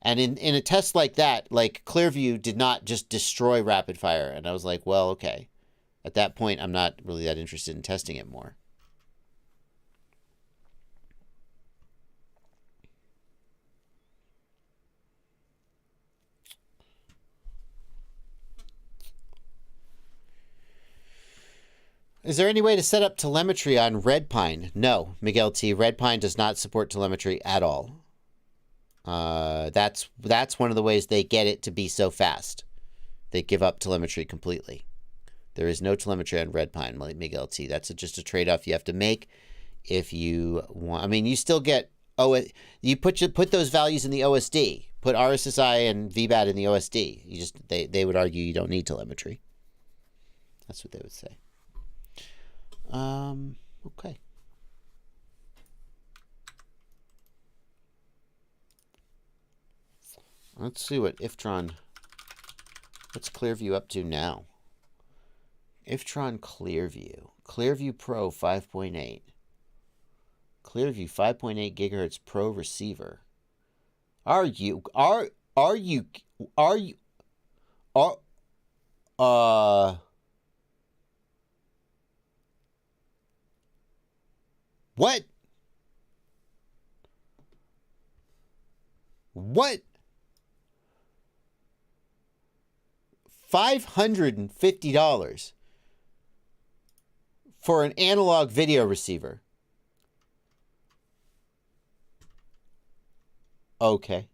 And in a test like that, like Clearview did not just destroy Rapid Fire. And I was like, well, okay. At that point, I'm not really that interested in testing it more. Is there any way to set up telemetry on Red Pine? No, Miguel T. Red Pine does not support telemetry at all. That's one of the ways they get it to be so fast. They give up telemetry completely. There is no telemetry on Red Pine, Miguel T. That's just a trade-off you have to make if you want. I mean, you still get you put those values in the OSD. Put RSSI and VBAT in the OSD. You just they would argue you don't need telemetry. That's what they would say. Okay. Let's see what Iftron, what's Clearview up to now? Iftron Clearview. Clearview Pro 5.8. Clearview 5.8 gigahertz Pro receiver. What? What? $550 for an analog video receiver. Okay.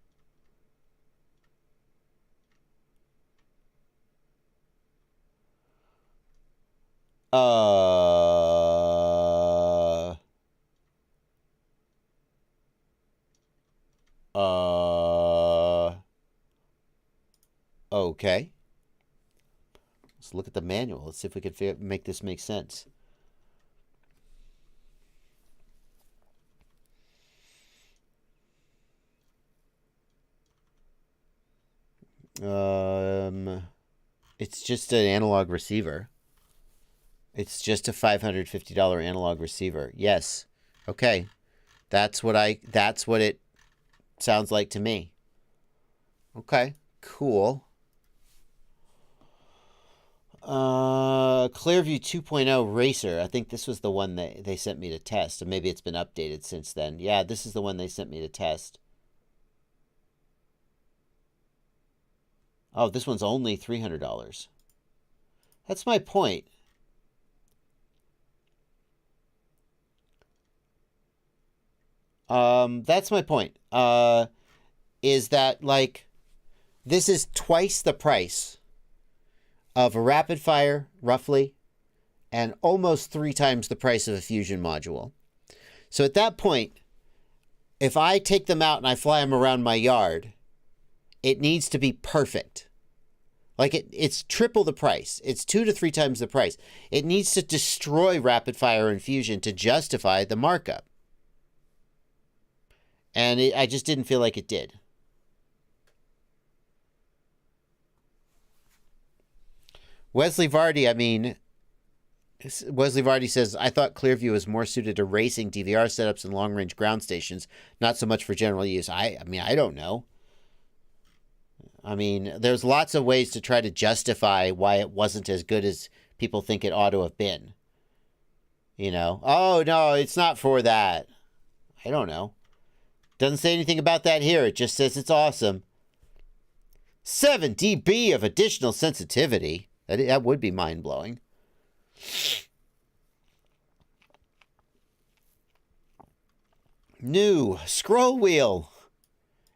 Okay. Let's look at the manual. Let's see if we can make this make sense. It's just an analog receiver. It's just a $550 analog receiver. Yes. Okay. That's what it sounds like to me. Okay. Cool. Clearview 2.0 Racer. I think this was the one that they sent me to test. And maybe it's been updated since then. Yeah, this is the one they sent me to test. Oh, this one's only $300. That's my point. That's my point. Is that, like, this is twice the price of a Rapid Fire, roughly, and almost 3 times the price of a Fusion module. So at that point, if I take them out and I fly them around my yard, it needs to be perfect. Like, it's triple the price. It's 2 to 3 times the price. It needs to destroy Rapid Fire and Fusion to justify the markup. And I just didn't feel like it did. Wesley Vardy, I mean, Wesley Vardy says, I thought Clearview was more suited to racing DVR setups and long-range ground stations, not so much for general use. I mean, I don't know. I mean, there's lots of ways to try to justify why it wasn't as good as people think it ought to have been. You know, oh, no, it's not for that. I don't know. Doesn't say anything about that here. It just says it's awesome. 7 dB of additional sensitivity. That would be mind-blowing. New scroll wheel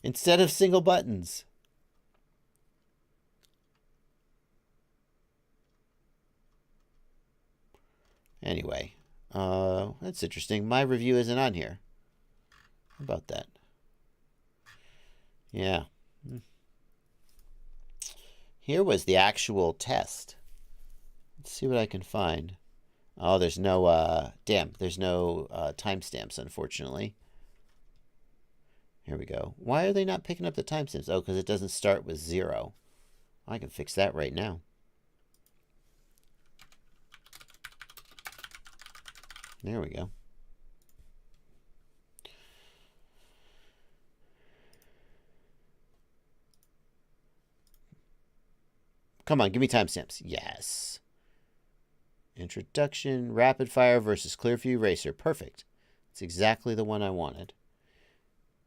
instead of single buttons. Anyway, that's interesting. My review isn't on here. How about that? Yeah. Here was the actual test. Let's see what I can find. Oh, there's no, there's no timestamps, unfortunately. Here we go. Why are they not picking up the timestamps? Oh, because it doesn't start with 0. I can fix that right now. There we go. Come on, give me timestamps. Yes. Introduction, rapid fire versus Clearview Racer. Perfect. It's exactly the one I wanted.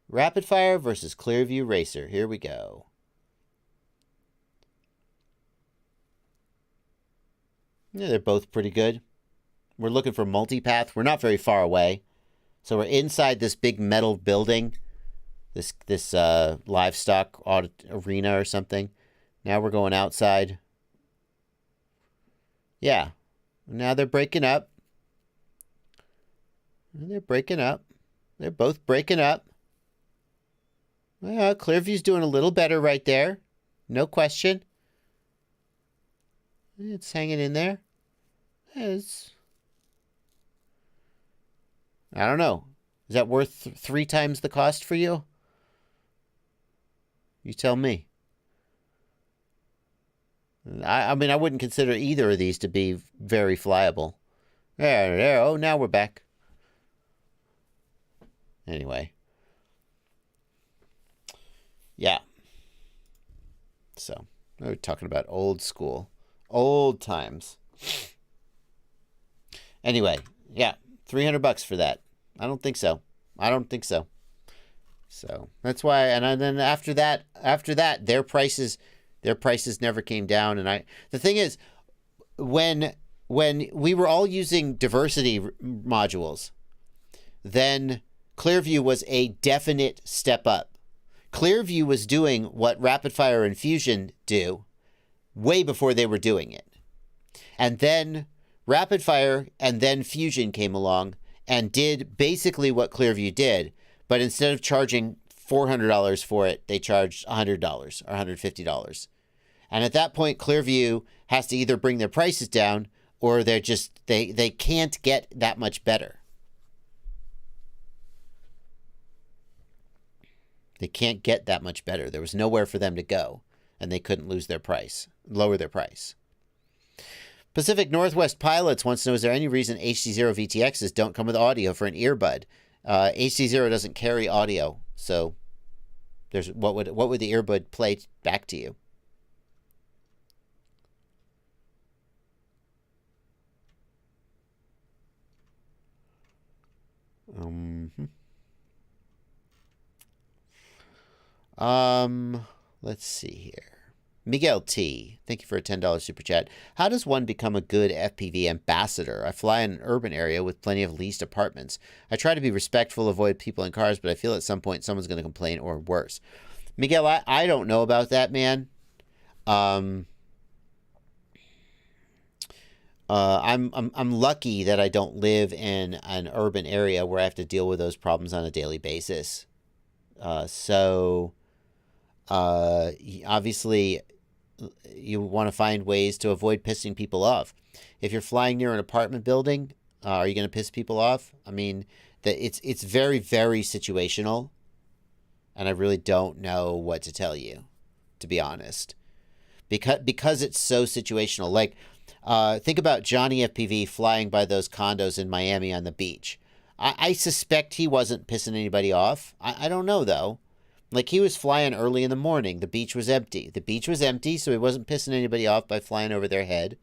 Rapid fire versus Clearview Racer. Here we go. Yeah, they're both pretty good. We're looking for multipath. We're not very far away. So we're inside this big metal building. This livestock arena or something. Now we're going outside. Yeah. Now they're breaking up. They're breaking up. They're both breaking up. Well, Clearview's doing a little better right there. No question. It's hanging in there. I don't know. Is that worth 3 times the cost for you? You tell me. I mean, I wouldn't consider either of these to be very flyable. There. Oh, now we're back. Anyway. Yeah. So, we're talking about old school. Old times. Anyway, yeah. $300 for that. I don't think so. So, that's why, and then after that, their prices never came down. And the thing is, when we were all using diversity modules, then Clearview was a definite step up. Clearview was doing what Rapid Fire and Fusion do way before they were doing it. And then Rapid Fire and then Fusion came along and did basically what Clearview did, but instead of charging $400 for it, they charged $100 or $150. And at that point, Clearview has to either bring their prices down or they're just, they can't get that much better. They can't get that much better. There was nowhere for them to go, and they couldn't lower their price. Pacific Northwest Pilots wants to know, is there any reason HD0 VTXs don't come with audio for an earbud? HD0 doesn't carry audio, so there's what would the earbud play back to you? Let's see here. Miguel T, thank you for a $10 super chat. How does one become a good FPV ambassador? I fly in an urban area with plenty of leased apartments. I try to be respectful, avoid people in cars, but I feel at some point someone's going to complain or worse. Miguel, I don't know about that, man. I'm lucky that I don't live in an urban area where I have to deal with those problems on a daily basis. Obviously, you want to find ways to avoid pissing people off. If you're flying near an apartment building, are you going to piss people off? I mean, it's very, very situational, and I really don't know what to tell you, to be honest. because it's so situational. Like, think about Johnny FPV flying by those condos in Miami on the beach. I suspect he wasn't pissing anybody off. I don't know, though. Like, he was flying early in the morning. The beach was empty. The beach was empty, so he wasn't pissing anybody off by flying over their head.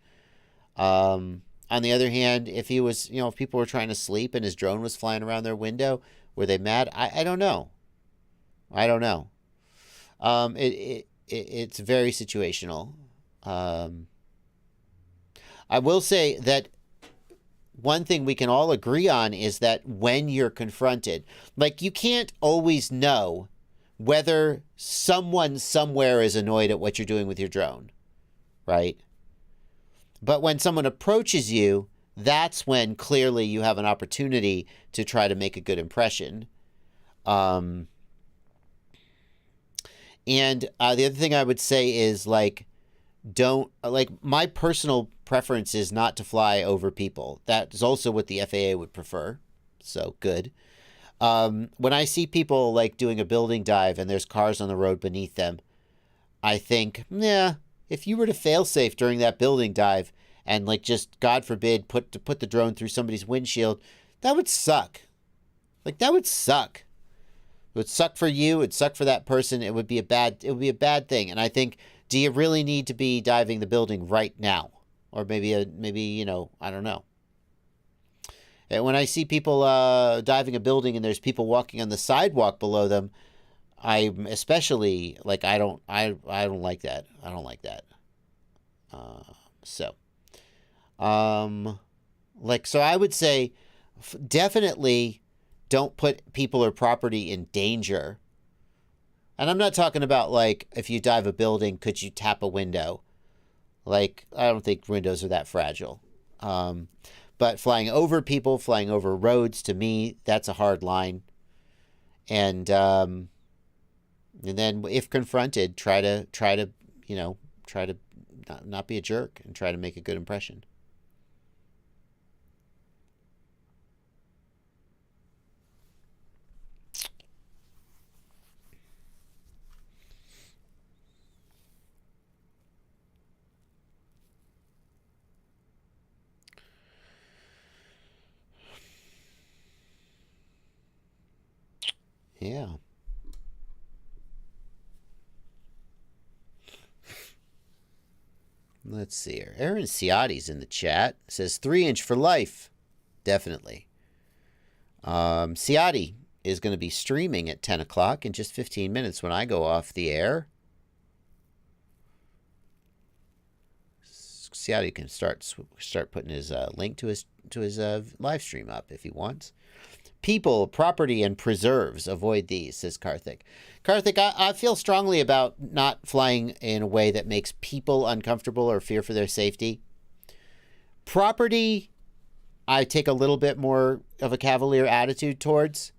On the other hand, if he was, if people were trying to sleep and his drone was flying around their window, were they mad? I don't know. I don't know. It's very situational. I will say that one thing we can all agree on is that when you're confronted, like, you can't always know whether someone somewhere is annoyed at what you're doing with your drone, right? But when someone approaches you, that's when clearly you have an opportunity to try to make a good impression. And the other thing I would say is, like, my personal preference is not to fly over people. That is also what the FAA would prefer. So good. When I see people, like, doing a building dive and there's cars on the road beneath them, I think, if you were to fail safe during that building dive and, like, just, God forbid, put the drone through somebody's windshield, that would suck. Like, that would suck. It would suck for you. It would suck for that person. It would be a bad thing. And I think, do you really need to be diving the building right now? Or maybe, I don't know. And when I see people diving a building and there's people walking on the sidewalk below them, I'm especially, like, I don't like that. I don't like that. So I would say definitely don't put people or property in danger. And I'm not talking about, like, if you dive a building, could you tap a window? Like, I don't think windows are that fragile. But flying over people, flying over roads, to me, that's a hard line. And then if confronted, try to not be a jerk and try to make a good impression. Yeah. Let's see here. Aaron Ciotti's in the chat. Says 3-inch for life. Definitely. Ciotti is going to be streaming at 10 o'clock in just 15 minutes when I go off the air. Ciotti can start putting his link to his live stream up if he wants. People, property, and preserves. Avoid these, says Karthik. Karthik, I feel strongly about not flying in a way that makes people uncomfortable or fear for their safety. Property, I take a little bit more of a cavalier attitude towards.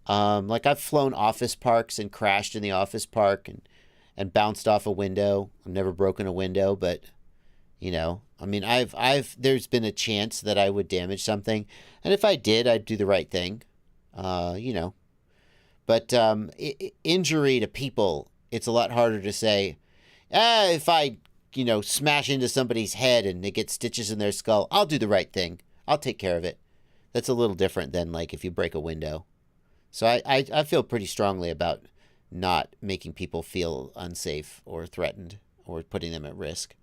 Like, I've flown office parks and crashed in the office park and bounced off a window. I've never broken a window, but, there's been a chance that I would damage something. And if I did, I'd do the right thing, But injury to people, it's a lot harder to say, if I, smash into somebody's head and they get stitches in their skull, I'll do the right thing. I'll take care of it. That's a little different than, like, if you break a window. So I feel pretty strongly about not making people feel unsafe or threatened or putting them at risk.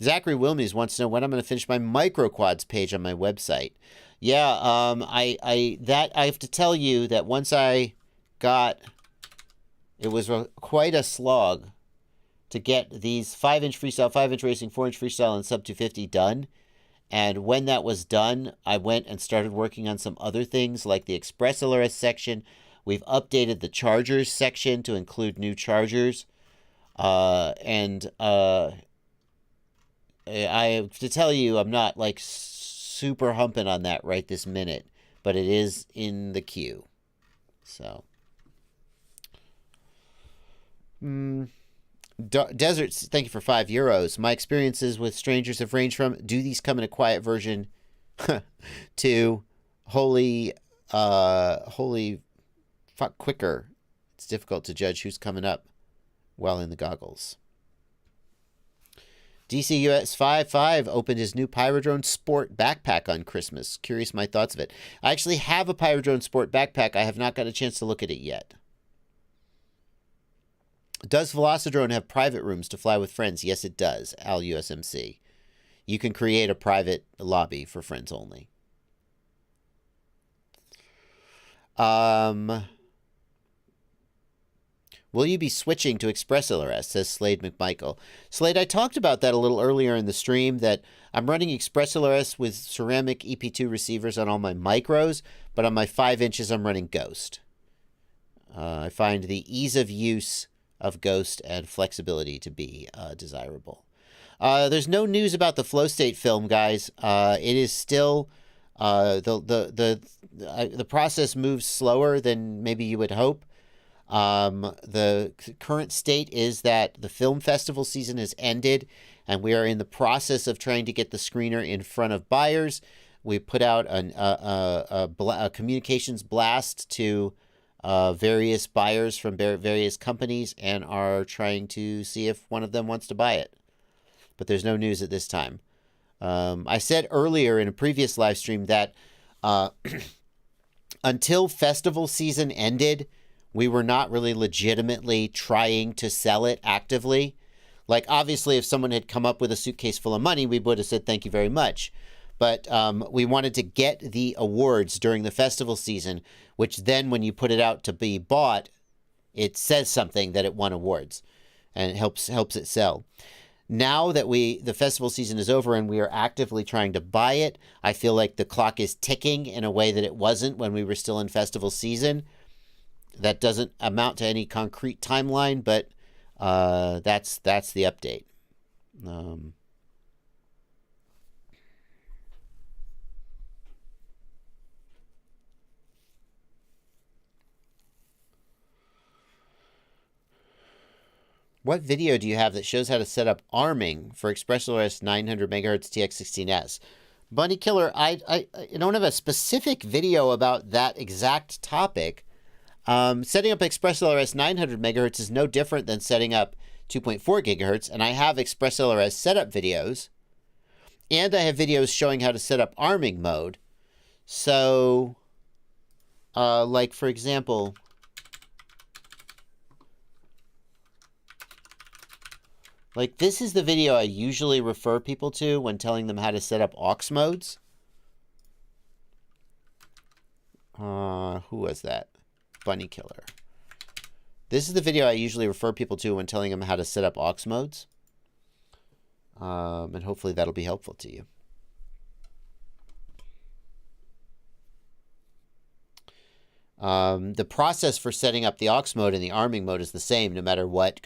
Zachary Wilmies wants to know when I'm going to finish my microquads page on my website. Yeah, I have to tell you that once I got, it was quite a slog to get these 5-inch freestyle, 5-inch racing, 4-inch freestyle, and sub 250 done. And when that was done, I went and started working on some other things like the Express LRS section. We've updated the chargers section to include new chargers. I have to tell you, I'm not, like, super humping on that right this minute, but it is in the queue. So. Deserts, thank you for €5. My experiences with strangers have ranged from, do these come in a quiet version, to holy fuck quicker. It's difficult to judge who's coming up while in the goggles. DCUS 55 opened his new Pyrodrone Sport backpack on Christmas. Curious my thoughts of it. I actually have a Pyrodrone Sport backpack. I have not got a chance to look at it yet. Does Velocidrone have private rooms to fly with friends? Yes, it does, Al USMC. You can create a private lobby for friends only. Will you be switching to Express LRS, says Slade McMichael. Slade, I talked about that a little earlier in the stream, that I'm running Express LRS with ceramic EP2 receivers on all my micros, but on my 5 inches I'm running Ghost. I find the ease of use of Ghost and flexibility to be desirable. There's no news about the flow state film, guys. It is still the process moves slower than maybe you would hope. The current state is that the film festival season has ended, and we are in the process of trying to get the screener in front of buyers. We put out a communications blast to various buyers from various companies and are trying to see if one of them wants to buy it. But there's no news at this time. I said earlier in a previous live stream that until festival season ended, we were not really legitimately trying to sell it actively. Like, obviously, if someone had come up with a suitcase full of money, we would have said thank you very much. But we wanted to get the awards during the festival season, which then when you put it out to be bought, it says something that it won awards and it helps it sell. Now that the festival season is over and we are actively trying to buy it, I feel like the clock is ticking in a way that it wasn't when we were still in festival season. That doesn't amount to any concrete timeline, but that's the update. What video do you have that shows how to set up arming for ExpressLRS 900 MHz TX16S? Bunny Killer, I don't have a specific video about that exact topic. Setting up ExpressLRS 900 MHz is no different than setting up 2.4 GHz, and I have ExpressLRS setup videos, and I have videos showing how to set up arming mode. So, like for example, like this is the video I usually refer people to when telling them how to set up aux modes. Who was that? Bunny Killer. This is the video I usually refer people to when telling them how to set up aux modes. And hopefully that'll be helpful to you. The process for setting up the aux mode and the arming mode is the same no matter what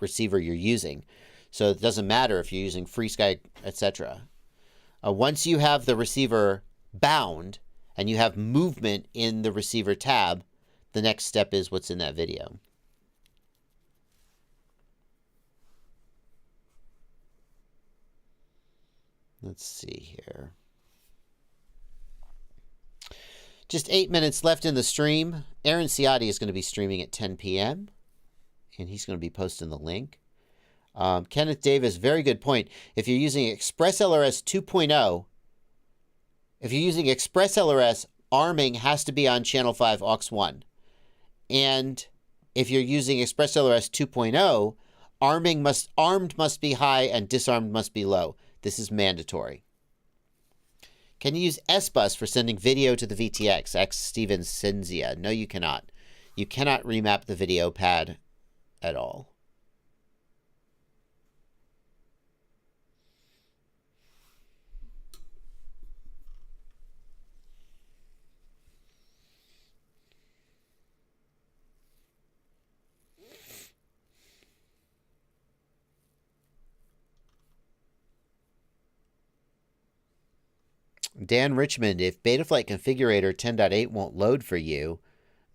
receiver you're using. So it doesn't matter if you're using FreeSky, etc. Once you have the receiver bound and you have movement in the receiver tab, the next step is what's in that video. Let's see here. Just 8 minutes left in the stream. Aaron Ciotti is going to be streaming at 10 p.m. and he's going to be posting the link. Kenneth Davis, very good point. If you're using ExpressLRS 2.0, if you're using ExpressLRS, arming has to be on channel 5 aux 1. And if you're using ExpressLRS 2.0, armed must be high and disarmed must be low. This is mandatory. Can you use S-Bus for sending video to the VTX? X Steven Cinzia. No, you cannot. You cannot remap the video pad at all. Dan Richmond, if Betaflight Configurator 10.8 won't load for you,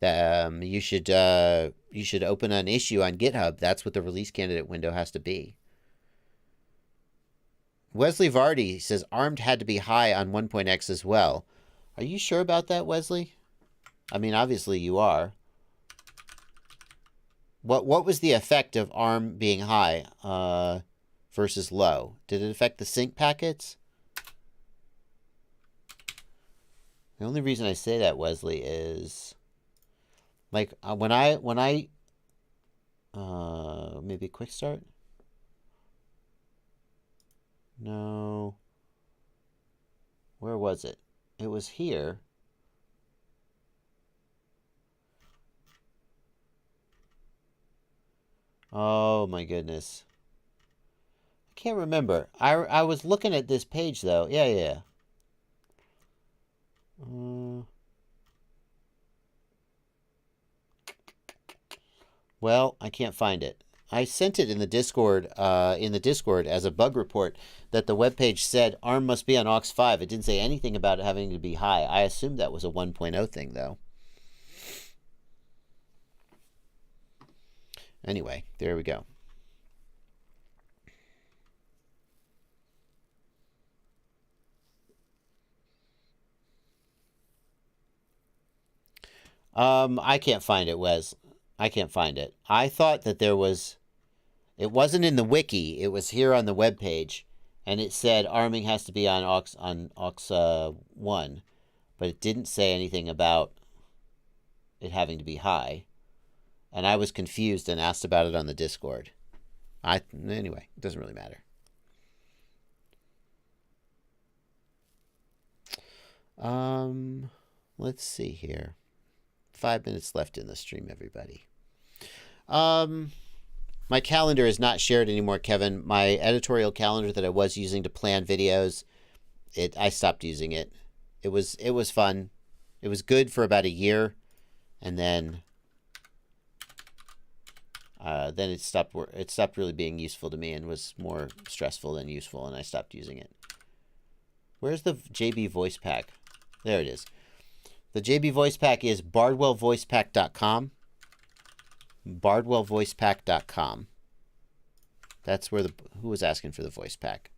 you should open an issue on GitHub. That's what the release candidate window has to be. Wesley Vardy says armed had to be high on 1.x as well. Are you sure about that, Wesley? I mean, obviously you are. What was the effect of ARM being high versus low? Did it affect the sync packets? The only reason I say that, Wesley, is like when I maybe quick start? No. Where was it? It was here. Oh my goodness. I can't remember. I was looking at this page though. Yeah. Well, I can't find it. I sent it in the Discord as a bug report that the webpage said ARM must be on aux 5. It didn't say anything about it having to be high. I assumed that was a 1.0 thing though. Anyway, there we go. I can't find it, Wes. I can't find it. I thought that there was... It wasn't in the wiki. It was here on the webpage. And it said arming has to be on aux 1. But it didn't say anything about it having to be high. And I was confused and asked about it on the Discord. Anyway, it doesn't really matter. Let's see here. 5 minutes left in the stream, everybody. My calendar is not shared anymore, Kevin. My editorial calendar that I was using to plan videos, I stopped using it. It was fun. It was good for about a year, and then it stopped really being useful to me and was more stressful than useful, and I stopped using it. Where's the JB voice pack? There it is. The JB voice pack is bardwellvoicepack.com. Bardwellvoicepack.com. That's where who was asking for the voice pack?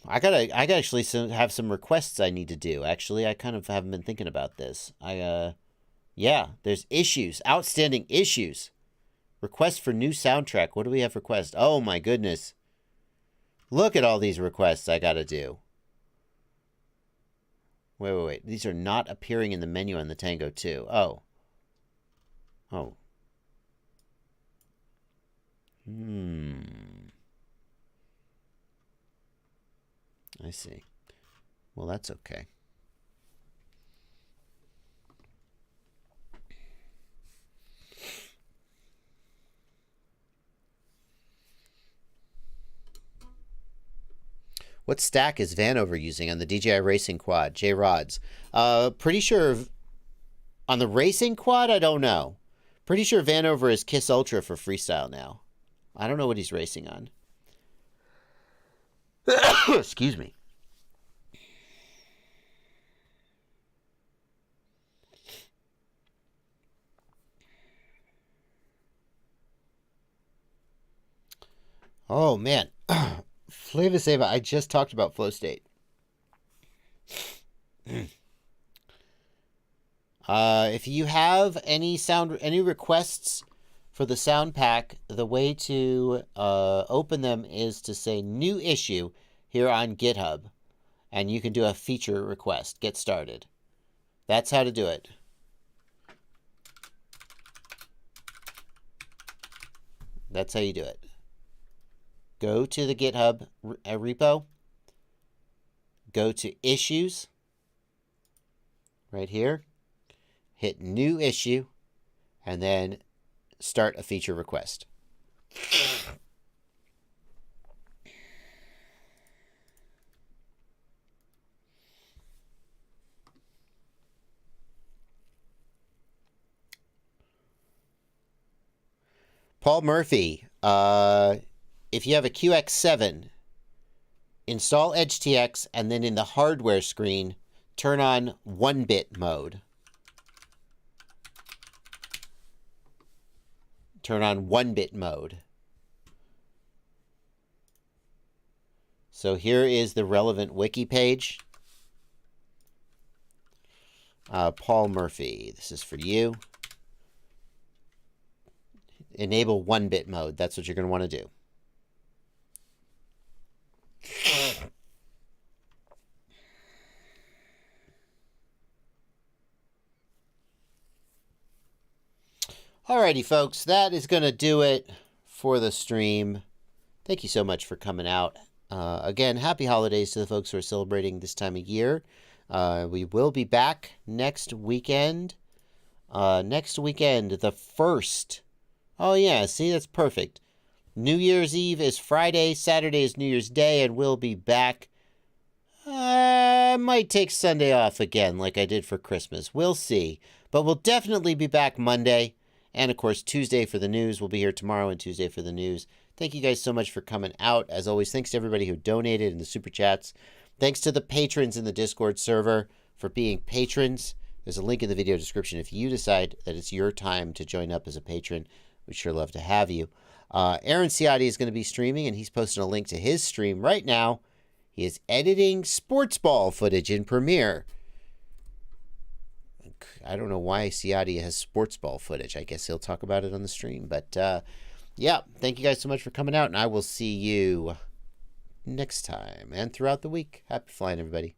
I gotta actually have some requests I need to do. Actually, I kind of haven't been thinking about this. Yeah, there's issues, outstanding issues. Request for new soundtrack. What do we have request? Oh my goodness. Look at all these requests I gotta do. Wait. These are not appearing in the menu on the Tango 2. Oh. I see. Well, that's okay. What stack is Vanover using on the DJI Racing Quad? J-Rods. Pretty sure on the Racing Quad, I don't know. Pretty sure Vanover is Kiss Ultra for freestyle now. I don't know what he's racing on. Excuse me. Oh, man. Flavus Ava, I just talked about flow state. If you have any requests for the sound pack, the way to open them is to say new issue here on GitHub, and you can do a feature request. Get started. That's how to do it. That's how you do it. Go to the GitHub repo. Go to issues. Right here. Hit new issue. And then start a feature request. Paul Murphy. If you have a QX7, install EdgeTX, and then in the hardware screen, turn on 1-bit mode. Turn on 1-bit mode. So here is the relevant wiki page. Paul Murphy, this is for you. Enable 1-bit mode. That's what you're going to want to do. Alrighty, folks. That is going to do it for the stream. Thank you so much for coming out. Again, happy holidays to the folks who are celebrating this time of year. We will be back next weekend. Next weekend, the 1st. Oh, yeah. See, that's perfect. New Year's Eve is Friday. Saturday is New Year's Day, and we'll be back. I might take Sunday off again like I did for Christmas. We'll see. But we'll definitely be back Monday. And, of course, Tuesday for the news. We'll be here tomorrow and Tuesday for the news. Thank you guys so much for coming out. As always, thanks to everybody who donated in the Super Chats. Thanks to the patrons in the Discord server for being patrons. There's a link in the video description if you decide that it's your time to join up as a patron. We'd sure love to have you. Aaron Ciotti is going to be streaming, and he's posting a link to his stream right now. He is editing sports ball footage in Premiere. I don't know why Ciotti has sports ball footage. I guess he'll talk about it on the stream. But, yeah, thank you guys so much for coming out, and I will see you next time and throughout the week. Happy flying, everybody.